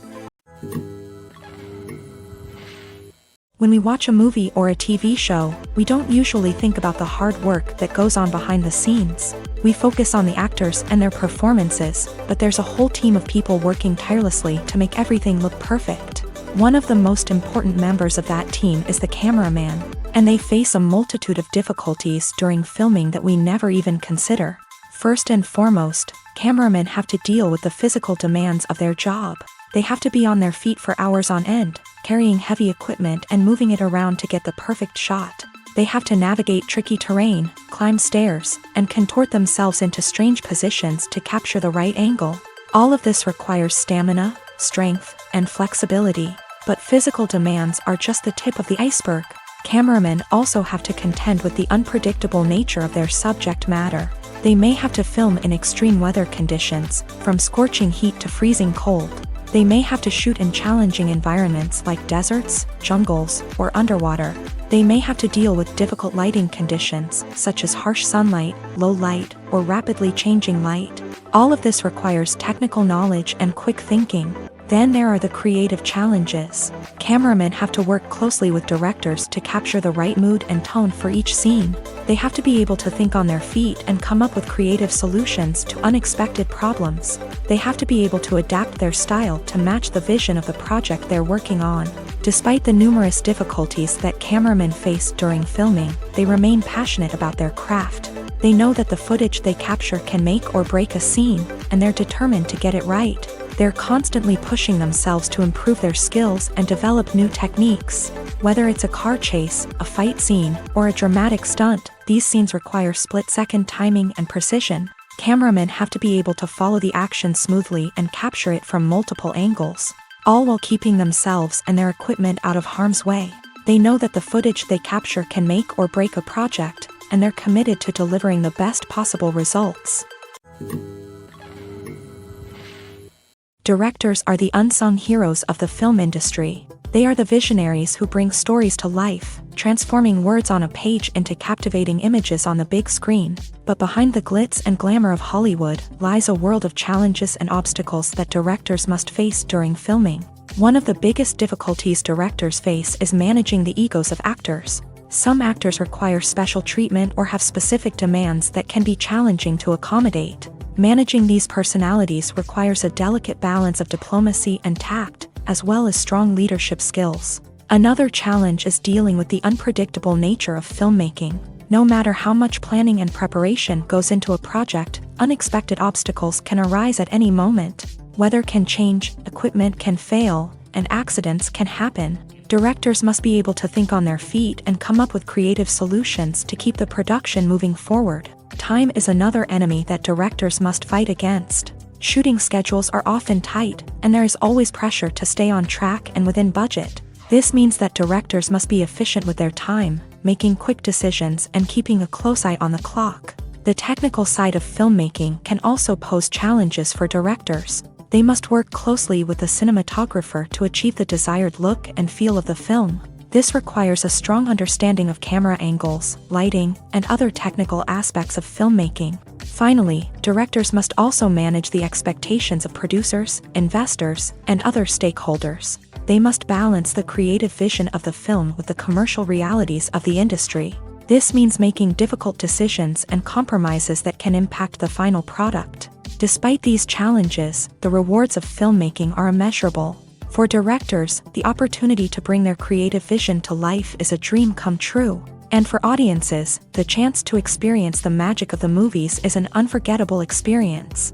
When we watch a movie or a TV show, we don't usually think about the hard work that goes on behind the scenes. We focus on the actors and their performances, but there's a whole team of people working tirelessly to make everything look perfect. One of the most important members of that team is the cameraman, and they face a multitude of difficulties during filming that we never even consider. First and foremost, Cameramen have to deal with the physical demands of their job. They have to be on their feet for hours on end, carrying heavy equipment and moving it around to get the perfect shot. They have to navigate tricky terrain, climb stairs, and contort themselves into strange positions to capture the right angle. All of this requires stamina, strength, and flexibility. But physical demands are just the tip of the iceberg. Cameramen also have to contend with the unpredictable nature of their subject matter. They may have to film in extreme weather conditions, from scorching heat to freezing cold. They may have to shoot in challenging environments like deserts, jungles, or underwater. They may have to deal with difficult lighting conditions, such as harsh sunlight, low light, or rapidly changing light. All of this requires technical knowledge and quick thinking. Then there are the creative challenges. Cameramen have to work closely with directors to capture the right mood and tone for each scene. They have to be able to think on their feet and come up with creative solutions to unexpected problems. They have to be able to adapt their style to match the vision of the project they're working on. Despite the numerous difficulties that cameramen face during filming, they remain passionate about their craft. They know that the footage they capture can make or break a scene, and they're determined to get it right. They're constantly pushing themselves to improve their skills and develop new techniques. Whether it's a car chase, a fight scene, or a dramatic stunt, these scenes require split-second timing and precision. Cameramen have to be able to follow the action smoothly and capture it from multiple angles, all while keeping themselves and their equipment out of harm's way. They know that the footage they capture can make or break a project, and they're committed to delivering the best possible results. Directors are the unsung heroes of the film industry. They are the visionaries who bring stories to life, transforming words on a page into captivating images on the big screen. But behind the glitz and glamour of Hollywood lies a world of challenges and obstacles that directors must face during filming. One of the biggest difficulties directors face is managing the egos of actors. Some actors require special treatment or have specific demands that can be challenging to accommodate. Managing these personalities requires a delicate balance of diplomacy and tact, as well as strong leadership skills. Another challenge is dealing with the unpredictable nature of filmmaking. No matter how much planning and preparation goes into a project, unexpected obstacles can arise at any moment. Weather can change, equipment can fail, and accidents can happen. Directors must be able to think on their feet and come up with creative solutions to keep the production moving forward. Time is another enemy that directors must fight against. Shooting schedules are often tight, and there is always pressure to stay on track and within budget. This means that directors must be efficient with their time, making quick decisions and keeping a close eye on the clock. The technical side of filmmaking can also pose challenges for directors. They must work closely with the cinematographer to achieve the desired look and feel of the film. This requires a strong understanding of camera angles, lighting, and other technical aspects of filmmaking. Finally, directors must also manage the expectations of producers, investors, and other stakeholders. They must balance the creative vision of the film with the commercial realities of the industry. This means making difficult decisions and compromises that can impact the final product. Despite these challenges, the rewards of filmmaking are immeasurable. For directors, the opportunity to bring their creative vision to life is a dream come true. And for audiences, the chance to experience the magic of the movies is an unforgettable experience.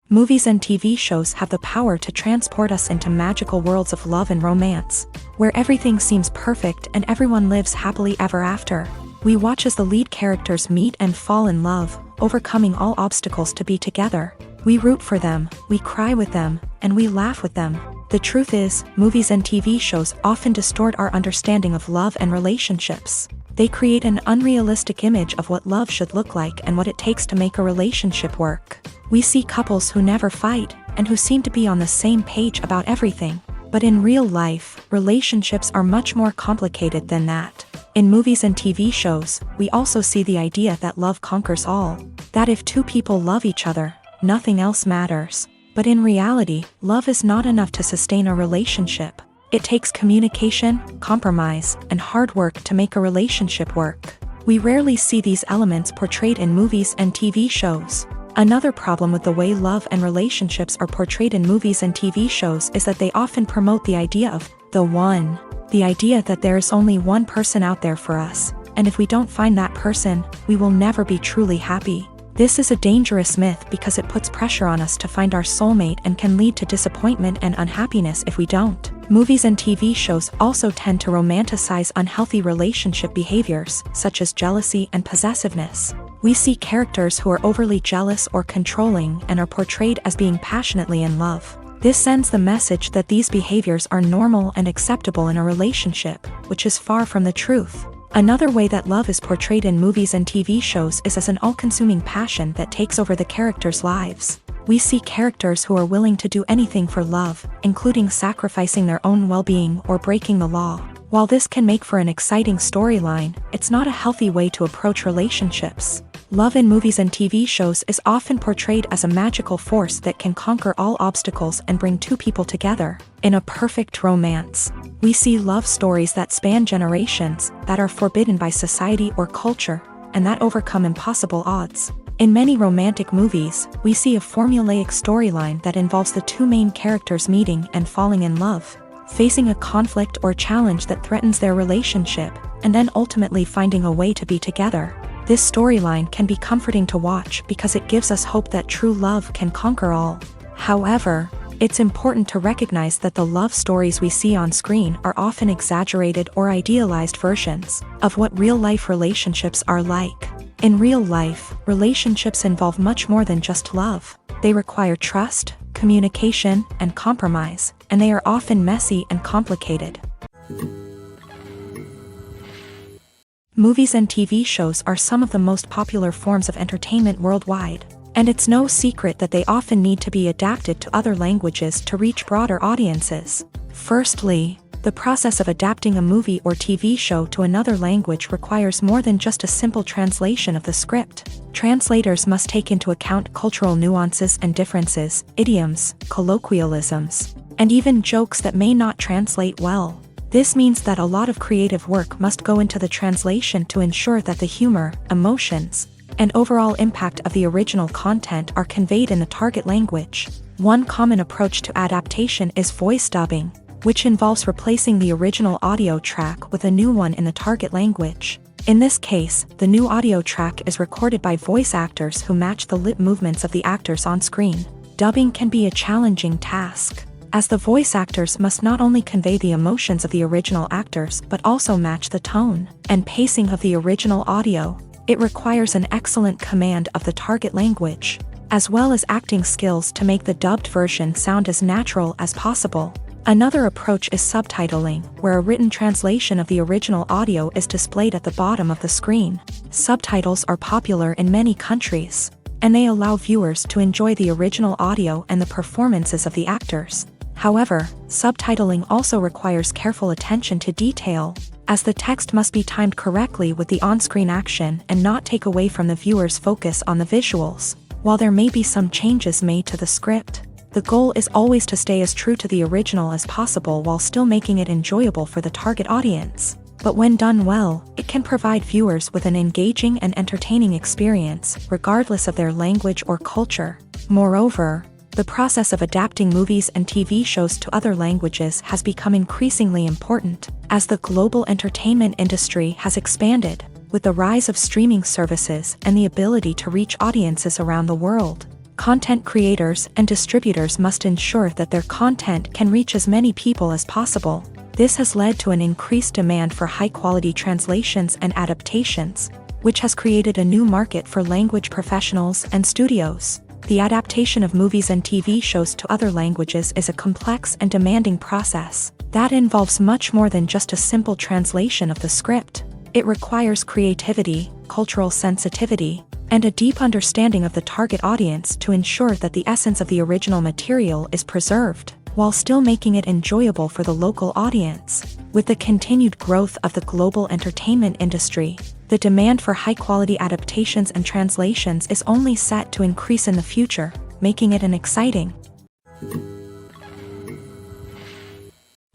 Movies and TV shows have the power to transport us into magical worlds of love and romance, where everything seems perfect and everyone lives happily ever after. We watch as the lead characters meet and fall in love, overcoming all obstacles to be together. We root for them, we cry with them, and we laugh with them. The truth is, movies and TV shows often distort our understanding of love and relationships. They create an unrealistic image of what love should look like and what it takes to make a relationship work. We see couples who never fight, and who seem to be on the same page about everything. But in real life, relationships are much more complicated than that. In movies and TV shows, we also see the idea that love conquers all. That if two people love each other, nothing else matters. But in reality, love is not enough to sustain a relationship. It takes communication, compromise, and hard work to make a relationship work. We rarely see these elements portrayed in movies and TV shows. Another problem with the way love and relationships are portrayed in movies and TV shows is that they often promote the idea of the one. The idea that there is only one person out there for us, and if we don't find that person, we will never be truly happy. This is a dangerous myth because it puts pressure on us to find our soulmate and can lead to disappointment and unhappiness if we don't. Movies and TV shows also tend to romanticize unhealthy relationship behaviors, such as jealousy and possessiveness. We see characters who are overly jealous or controlling and are portrayed as being passionately in love. This sends the message that these behaviors are normal and acceptable in a relationship, which is far from the truth. Another way that love is portrayed in movies and TV shows is as an all-consuming passion that takes over the characters' lives. We see characters who are willing to do anything for love, including sacrificing their own well-being or breaking the law. While this can make for an exciting storyline, it's not a healthy way to approach relationships. Love in movies and TV shows is often portrayed as a magical force that can conquer all obstacles and bring two people together in a perfect romance. We see love stories that span generations, that are forbidden by society or culture, and that overcome impossible odds. In many romantic movies, we see a formulaic storyline that involves the two main characters meeting and falling in love, facing a conflict or challenge that threatens their relationship, and then ultimately finding a way to be together. This storyline can be comforting to watch because it gives us hope that true love can conquer all. However, it's important to recognize that the love stories we see on screen are often exaggerated or idealized versions of what real-life relationships are like. In real life, relationships involve much more than just love. They require trust, communication, and compromise, and they are often messy and complicated. Movies and TV shows are some of the most popular forms of entertainment worldwide, and it's no secret that they often need to be adapted to other languages to reach broader audiences. Firstly, the process of adapting a movie or TV show to another language requires more than just a simple translation of the script. Translators must take into account cultural nuances and differences, idioms, colloquialisms, and even jokes that may not translate well. This means that a lot of creative work must go into the translation to ensure that the humor, emotions, and overall impact of the original content are conveyed in the target language. One common approach to adaptation is voice dubbing, which involves replacing the original audio track with a new one in the target language. In this case, the new audio track is recorded by voice actors who match the lip movements of the actors on screen. Dubbing can be a challenging task, as the voice actors must not only convey the emotions of the original actors but also match the tone and pacing of the original audio. It requires an excellent command of the target language, as well as acting skills to make the dubbed version sound as natural as possible. Another approach is subtitling, where a written translation of the original audio is displayed at the bottom of the screen. Subtitles are popular in many countries, and they allow viewers to enjoy the original audio and the performances of the actors. However, subtitling also requires careful attention to detail, as the text must be timed correctly with the on-screen action and not take away from the viewer's focus on the visuals. While there may be some changes made to the script, the goal is always to stay as true to the original as possible while still making it enjoyable for the target audience. But when done well, it can provide viewers with an engaging and entertaining experience, regardless of their language or culture. Moreover, the process of adapting movies and TV shows to other languages has become increasingly important, as the global entertainment industry has expanded, with the rise of streaming services and the ability to reach audiences around the world. Content creators and distributors must ensure that their content can reach as many people as possible. This has led to an increased demand for high-quality translations and adaptations, which has created a new market for language professionals and studios. The adaptation of movies and TV shows to other languages is a complex and demanding process that involves much more than just a simple translation of the script. It requires creativity, cultural sensitivity, and a deep understanding of the target audience to ensure that the essence of the original material is preserved, while still making it enjoyable for the local audience. With the continued growth of the global entertainment industry, the demand for high-quality adaptations and translations is only set to increase in the future, making it an exciting.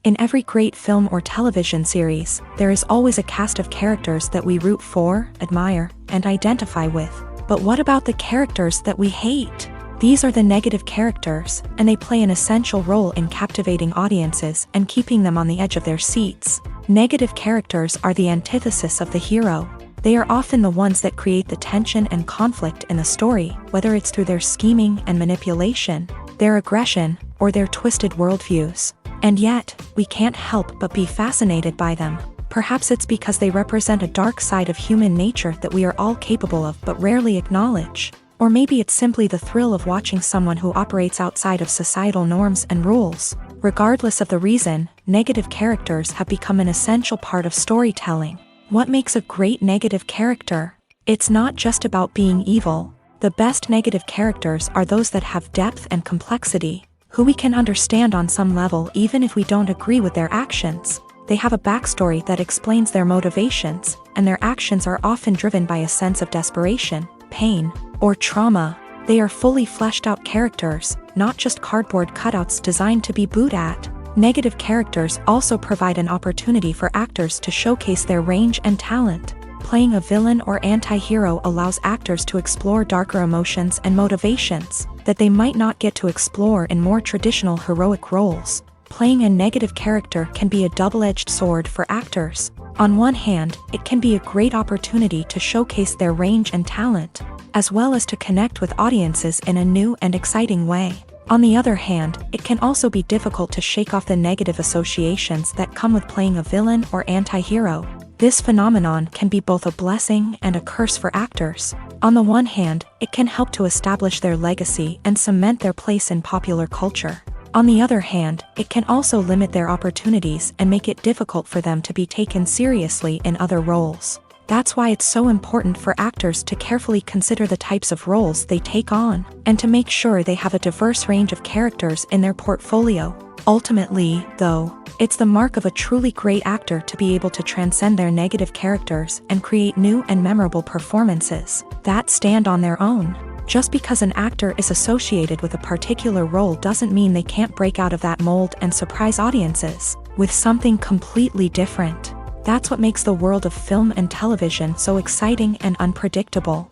In every great film or television series, there is always a cast of characters that we root for, admire, and identify with. But what about the characters that we hate? These are the negative characters, and they play an essential role in captivating audiences and keeping them on the edge of their seats. Negative characters are the antithesis of the hero. They are often the ones that create the tension and conflict in the story, whether it's through their scheming and manipulation, their aggression, or their twisted worldviews. And yet, we can't help but be fascinated by them. Perhaps it's because they represent a dark side of human nature that we are all capable of but rarely acknowledge. Or maybe it's simply the thrill of watching someone who operates outside of societal norms and rules. Regardless of the reason, negative characters have become an essential part of storytelling. What makes a great negative character? It's not just about being evil. The best negative characters are those that have depth and complexity, who we can understand on some level even if we don't agree with their actions. They have a backstory that explains their motivations, and their actions are often driven by a sense of desperation, pain, or trauma. They are fully fleshed out characters, not just cardboard cutouts designed to be booed at. Negative characters also provide an opportunity for actors to showcase their range and talent. Playing a villain or anti-hero allows actors to explore darker emotions and motivations that they might not get to explore in more traditional heroic roles. Playing a negative character can be a double-edged sword for actors. On one hand, it can be a great opportunity to showcase their range and talent, as well as to connect with audiences in a new and exciting way. On the other hand, it can also be difficult to shake off the negative associations that come with playing a villain or anti-hero. This phenomenon can be both a blessing and a curse for actors. On the one hand, it can help to establish their legacy and cement their place in popular culture. On the other hand, it can also limit their opportunities and make it difficult for them to be taken seriously in other roles. That's why it's so important for actors to carefully consider the types of roles they take on, and to make sure they have a diverse range of characters in their portfolio. Ultimately, though, it's the mark of a truly great actor to be able to transcend their negative characters and create new and memorable performances that stand on their own. Just because an actor is associated with a particular role doesn't mean they can't break out of that mold and surprise audiences with something completely different. That's what makes the world of film and television so exciting and unpredictable.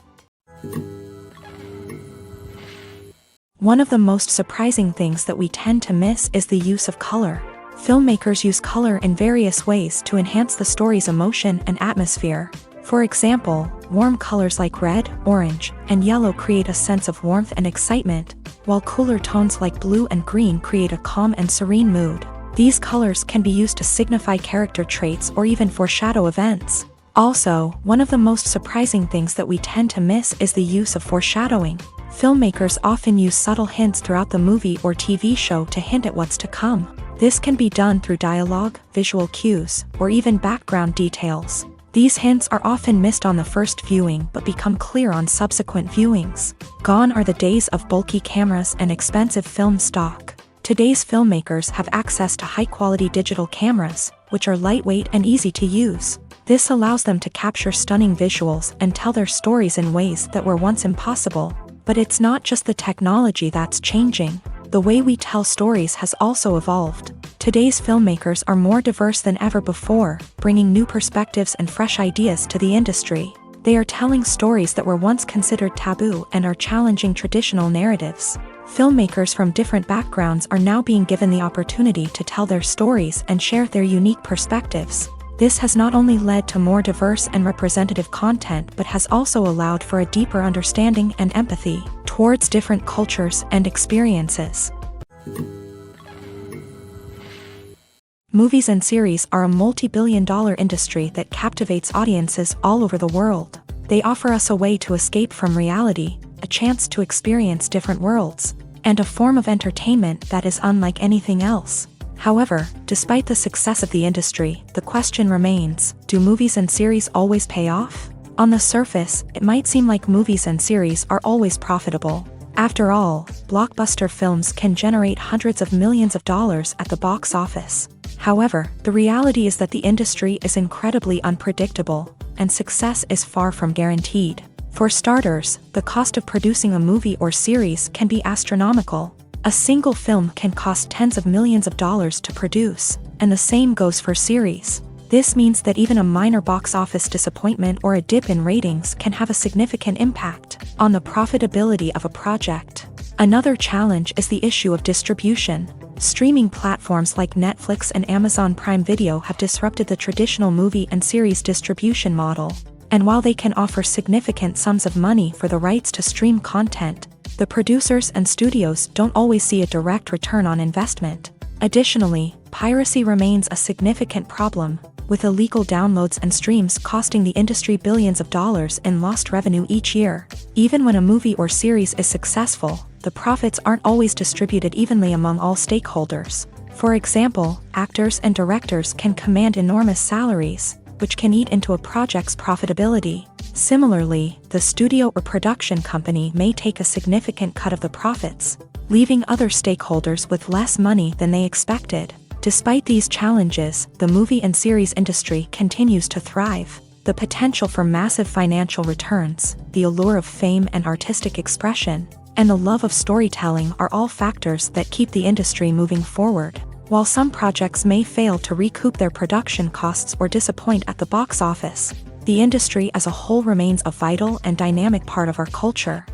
One of the most surprising things that we tend to miss is the use of color. Filmmakers use color in various ways to enhance the story's emotion and atmosphere. For example, warm colors like red, orange, and yellow create a sense of warmth and excitement, while cooler tones like blue and green create a calm and serene mood. These colors can be used to signify character traits or even foreshadow events. Also, one of the most surprising things that we tend to miss is the use of foreshadowing. Filmmakers often use subtle hints throughout the movie or TV show to hint at what's to come. This can be done through dialogue, visual cues, or even background details. These hints are often missed on the first viewing but become clear on subsequent viewings. Gone are the days of bulky cameras and expensive film stock. Today's filmmakers have access to high-quality digital cameras, which are lightweight and easy to use. This allows them to capture stunning visuals and tell their stories in ways that were once impossible. But it's not just the technology that's changing. The way we tell stories has also evolved. Today's filmmakers are more diverse than ever before, bringing new perspectives and fresh ideas to the industry. They are telling stories that were once considered taboo and are challenging traditional narratives. Filmmakers from different backgrounds are now being given the opportunity to tell their stories and share their unique perspectives. This has not only led to more diverse and representative content but has also allowed for a deeper understanding and empathy towards different cultures and experiences. Movies and series are a multi-billion-dollar industry that captivates audiences all over the world. They offer us a way to escape from reality, a chance to experience different worlds, and a form of entertainment that is unlike anything else. However, despite the success of the industry, the question remains, do movies and series always pay off? On the surface, it might seem like movies and series are always profitable. After all, blockbuster films can generate hundreds of millions of dollars at the box office. However, the reality is that the industry is incredibly unpredictable, and success is far from guaranteed. For starters, the cost of producing a movie or series can be astronomical. A single film can cost tens of millions of dollars to produce, and the same goes for series. This means that even a minor box office disappointment or a dip in ratings can have a significant impact on the profitability of a project. Another challenge is the issue of distribution. Streaming platforms like Netflix and Amazon Prime Video have disrupted the traditional movie and series distribution model. And while they can offer significant sums of money for the rights to stream content, the producers and studios don't always see a direct return on investment. Additionally, piracy remains a significant problem, with illegal downloads and streams costing the industry billions of dollars in lost revenue each year. Even when a movie or series is successful, the profits aren't always distributed evenly among all stakeholders. For example, actors and directors can command enormous salaries, which can eat into a project's profitability. Similarly, the studio or production company may take a significant cut of the profits, leaving other stakeholders with less money than they expected. Despite these challenges, the movie and series industry continues to thrive. The potential for massive financial returns, the allure of fame and artistic expression, and the love of storytelling are all factors that keep the industry moving forward. While some projects may fail to recoup their production costs or disappoint at the box office, the industry as a whole remains a vital and dynamic part of our culture.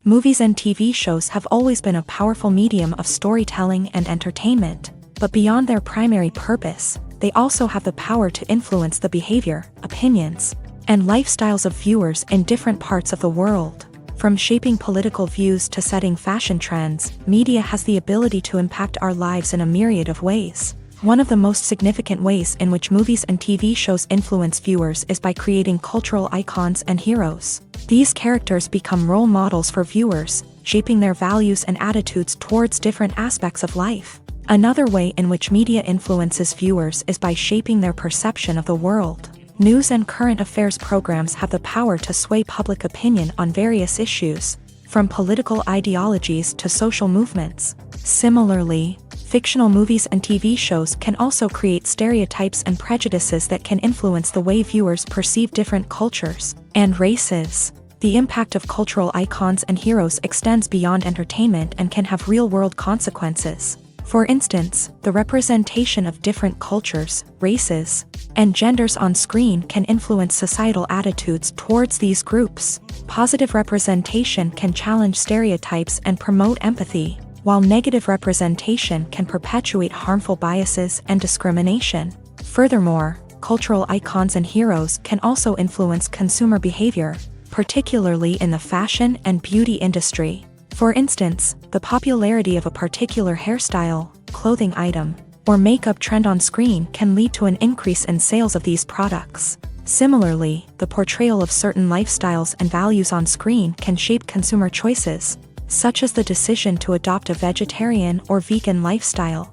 Movies and TV shows have always been a powerful medium of storytelling and entertainment, but beyond their primary purpose, they also have the power to influence the behavior, opinions, and lifestyles of viewers in different parts of the world. From shaping political views to setting fashion trends, media has the ability to impact our lives in a myriad of ways. One of the most significant ways in which movies and TV shows influence viewers is by creating cultural icons and heroes. These characters become role models for viewers, shaping their values and attitudes towards different aspects of life. Another way in which media influences viewers is by shaping their perception of the world. News and current affairs programs have the power to sway public opinion on various issues, from political ideologies to social movements. Similarly, fictional movies and TV shows can also create stereotypes and prejudices that can influence the way viewers perceive different cultures and races. The impact of cultural icons and heroes extends beyond entertainment and can have real-world consequences. For instance, the representation of different cultures, races, and genders on screen can influence societal attitudes towards these groups. Positive representation can challenge stereotypes and promote empathy, while negative representation can perpetuate harmful biases and discrimination. Furthermore, cultural icons and heroes can also influence consumer behavior, particularly in the fashion and beauty industry. For instance, the popularity of a particular hairstyle, clothing item, or makeup trend on screen can lead to an increase in sales of these products. Similarly, the portrayal of certain lifestyles and values on screen can shape consumer choices, such as the decision to adopt a vegetarian or vegan lifestyle.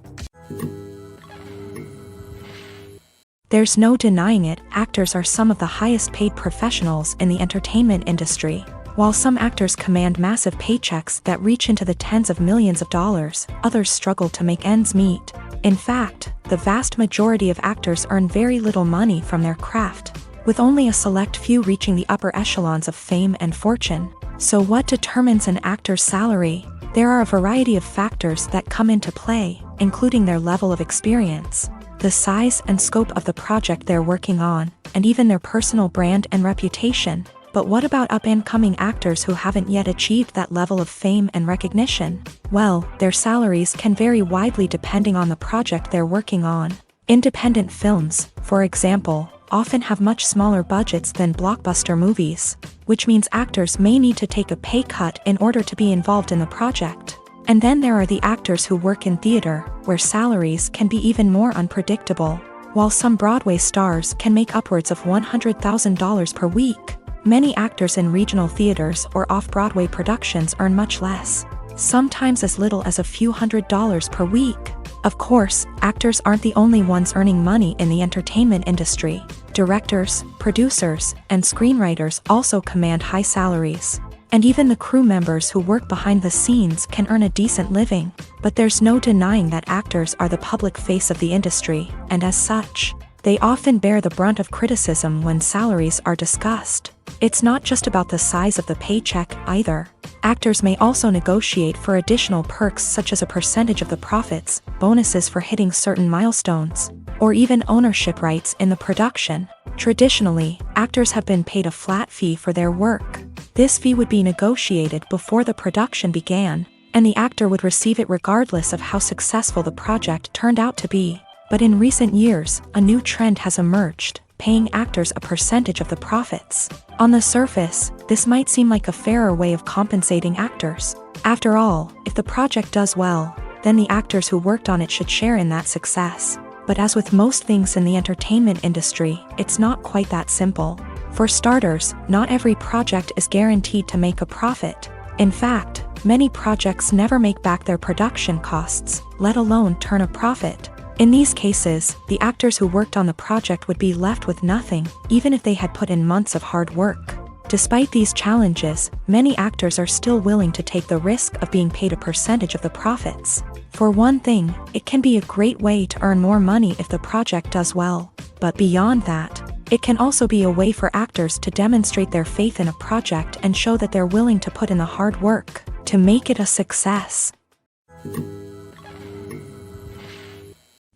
There's no denying it, actors are some of the highest paid professionals in the entertainment industry. While some actors command massive paychecks that reach into the tens of millions of dollars, others struggle to make ends meet. In fact, the vast majority of actors earn very little money from their craft, with only a select few reaching the upper echelons of fame and fortune. So what determines an actor's salary? There are a variety of factors that come into play, including their level of experience, the size and scope of the project they're working on, and even their personal brand and reputation. But what about up-and-coming actors who haven't yet achieved that level of fame and recognition? Well, their salaries can vary widely depending on the project they're working on. Independent films, for example, often have much smaller budgets than blockbuster movies, which means actors may need to take a pay cut in order to be involved in the project. And then there are the actors who work in theater, where salaries can be even more unpredictable. While some Broadway stars can make upwards of $100,000 per week, many actors in regional theaters or off-Broadway productions earn much less, sometimes as little as a few $100s per week. Of course, actors aren't the only ones earning money in the entertainment industry. Directors, producers, and screenwriters also command high salaries. And even the crew members who work behind the scenes can earn a decent living. But there's no denying that actors are the public face of the industry, and as such, they often bear the brunt of criticism when salaries are discussed. It's not just about the size of the paycheck, either. Actors may also negotiate for additional perks such as a percentage of the profits, bonuses for hitting certain milestones, or even ownership rights in the production. Traditionally, actors have been paid a flat fee for their work. This fee would be negotiated before the production began, and the actor would receive it regardless of how successful the project turned out to be. But in recent years, a new trend has emerged, paying actors a percentage of the profits. On the surface, this might seem like a fairer way of compensating actors. After all, if the project does well, then the actors who worked on it should share in that success. But as with most things in the entertainment industry, it's not quite that simple. For starters, not every project is guaranteed to make a profit. In fact, many projects never make back their production costs, let alone turn a profit. In these cases, the actors who worked on the project would be left with nothing, even if they had put in months of hard work. Despite these challenges, many actors are still willing to take the risk of being paid a percentage of the profits. For one thing, it can be a great way to earn more money if the project does well. But beyond that, it can also be a way for actors to demonstrate their faith in a project and show that they're willing to put in the hard work to make it a success.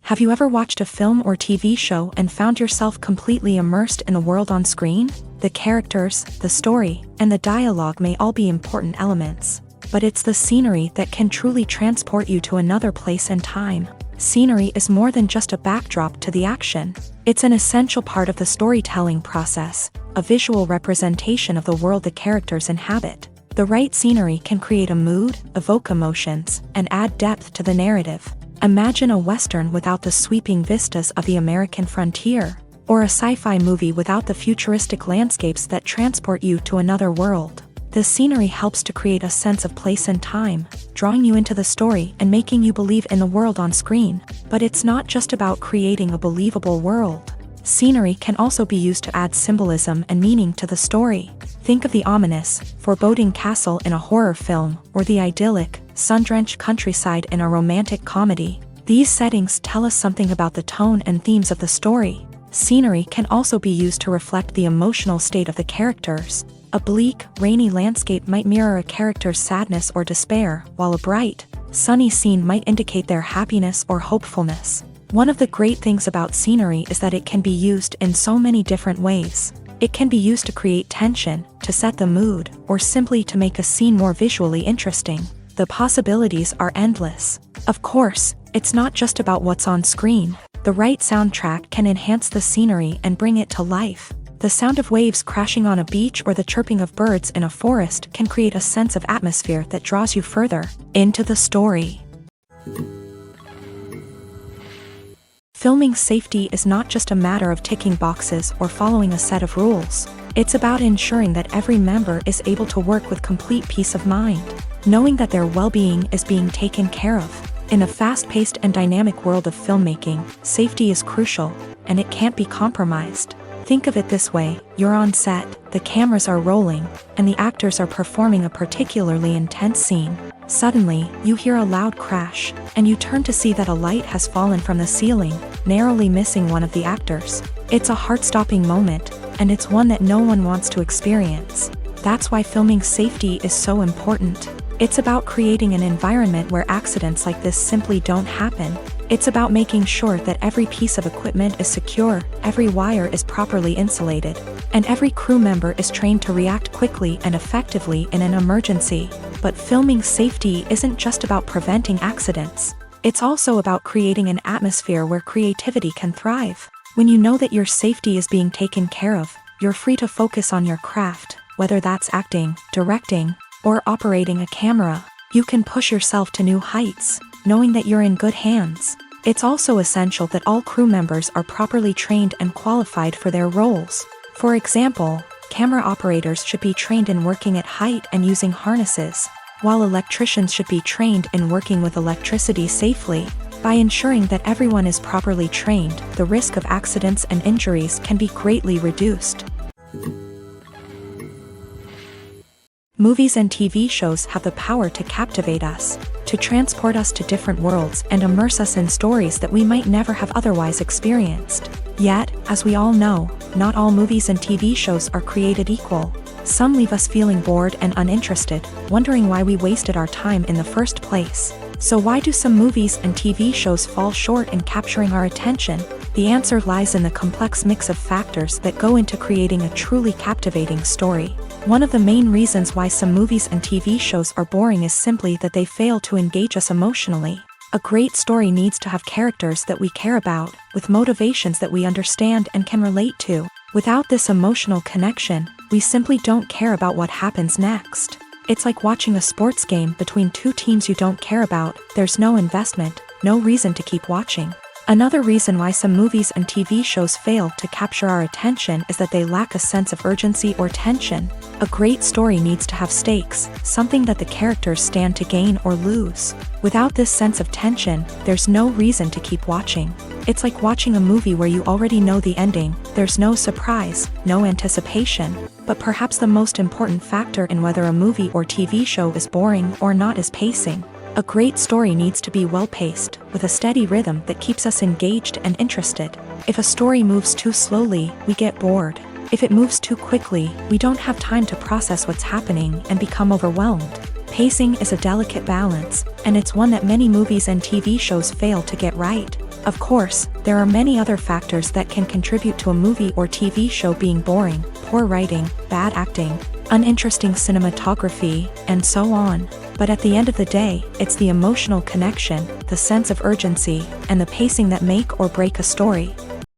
Have you ever watched a film or TV show and found yourself completely immersed in the world on screen? The characters, the story, and the dialogue may all be important elements, but it's the scenery that can truly transport you to another place and time. Scenery is more than just a backdrop to the action. It's an essential part of the storytelling process, a visual representation of the world the characters inhabit. The right scenery can create a mood, evoke emotions, and add depth to the narrative. Imagine a Western without the sweeping vistas of the American frontier, or a sci-fi movie without the futuristic landscapes that transport you to another world. The scenery helps to create a sense of place and time, drawing you into the story and making you believe in the world on screen. But it's not just about creating a believable world. Scenery can also be used to add symbolism and meaning to the story. Think of the ominous, foreboding castle in a horror film, or the idyllic, sun-drenched countryside in a romantic comedy. These settings tell us something about the tone and themes of the story. Scenery can also be used to reflect the emotional state of the characters. A bleak, rainy landscape might mirror a character's sadness or despair, while a bright, sunny scene might indicate their happiness or hopefulness. One of the great things about scenery is that it can be used in so many different ways. It can be used to create tension, to set the mood, or simply to make a scene more visually interesting. The possibilities are endless. Of course, it's not just about what's on screen. The right soundtrack can enhance the scenery and bring it to life. The sound of waves crashing on a beach or the chirping of birds in a forest can create a sense of atmosphere that draws you further into the story. Filming safety is not just a matter of ticking boxes or following a set of rules. It's about ensuring that every member is able to work with complete peace of mind, knowing that their well-being is being taken care of. In a fast-paced and dynamic world of filmmaking, safety is crucial, and it can't be compromised. Think of it this way: you're on set, the cameras are rolling, and the actors are performing a particularly intense scene. Suddenly, you hear a loud crash, and you turn to see that a light has fallen from the ceiling, narrowly missing one of the actors. It's a heart-stopping moment, and it's one that no one wants to experience. That's why filming safety is so important. It's about creating an environment where accidents like this simply don't happen. It's about making sure that every piece of equipment is secure, every wire is properly insulated, and every crew member is trained to react quickly and effectively in an emergency. But filming safety isn't just about preventing accidents. It's also about creating an atmosphere where creativity can thrive. When you know that your safety is being taken care of, you're free to focus on your craft, whether that's acting, directing, or operating a camera. You can push yourself to new heights, knowing that you're in good hands. It's also essential that all crew members are properly trained and qualified for their roles. For example, camera operators should be trained in working at height and using harnesses, while electricians should be trained in working with electricity safely. By ensuring that everyone is properly trained, the risk of accidents and injuries can be greatly reduced. Movies and TV shows have the power to captivate us, to transport us to different worlds and immerse us in stories that we might never have otherwise experienced. Yet, as we all know, not all movies and TV shows are created equal. Some leave us feeling bored and uninterested, wondering why we wasted our time in the first place. So why do some movies and TV shows fall short in capturing our attention? The answer lies in the complex mix of factors that go into creating a truly captivating story. One of the main reasons why some movies and TV shows are boring is simply that they fail to engage us emotionally. A great story needs to have characters that we care about, with motivations that we understand and can relate to. Without this emotional connection, we simply don't care about what happens next. It's like watching a sports game between two teams you don't care about. There's no investment, no reason to keep watching. Another reason why some movies and TV shows fail to capture our attention is that they lack a sense of urgency or tension. A great story needs to have stakes, something that the characters stand to gain or lose. Without this sense of tension, there's no reason to keep watching. It's like watching a movie where you already know the ending. There's no surprise, no anticipation. But perhaps the most important factor in whether a movie or TV show is boring or not is pacing. A great story needs to be well-paced, with a steady rhythm that keeps us engaged and interested. If a story moves too slowly, we get bored. If it moves too quickly, we don't have time to process what's happening and become overwhelmed. Pacing is a delicate balance, and it's one that many movies and TV shows fail to get right. Of course, there are many other factors that can contribute to a movie or TV show being boring: poor writing, bad acting, uninteresting cinematography, and so on. But at the end of the day, it's the emotional connection, the sense of urgency, and the pacing that make or break a story.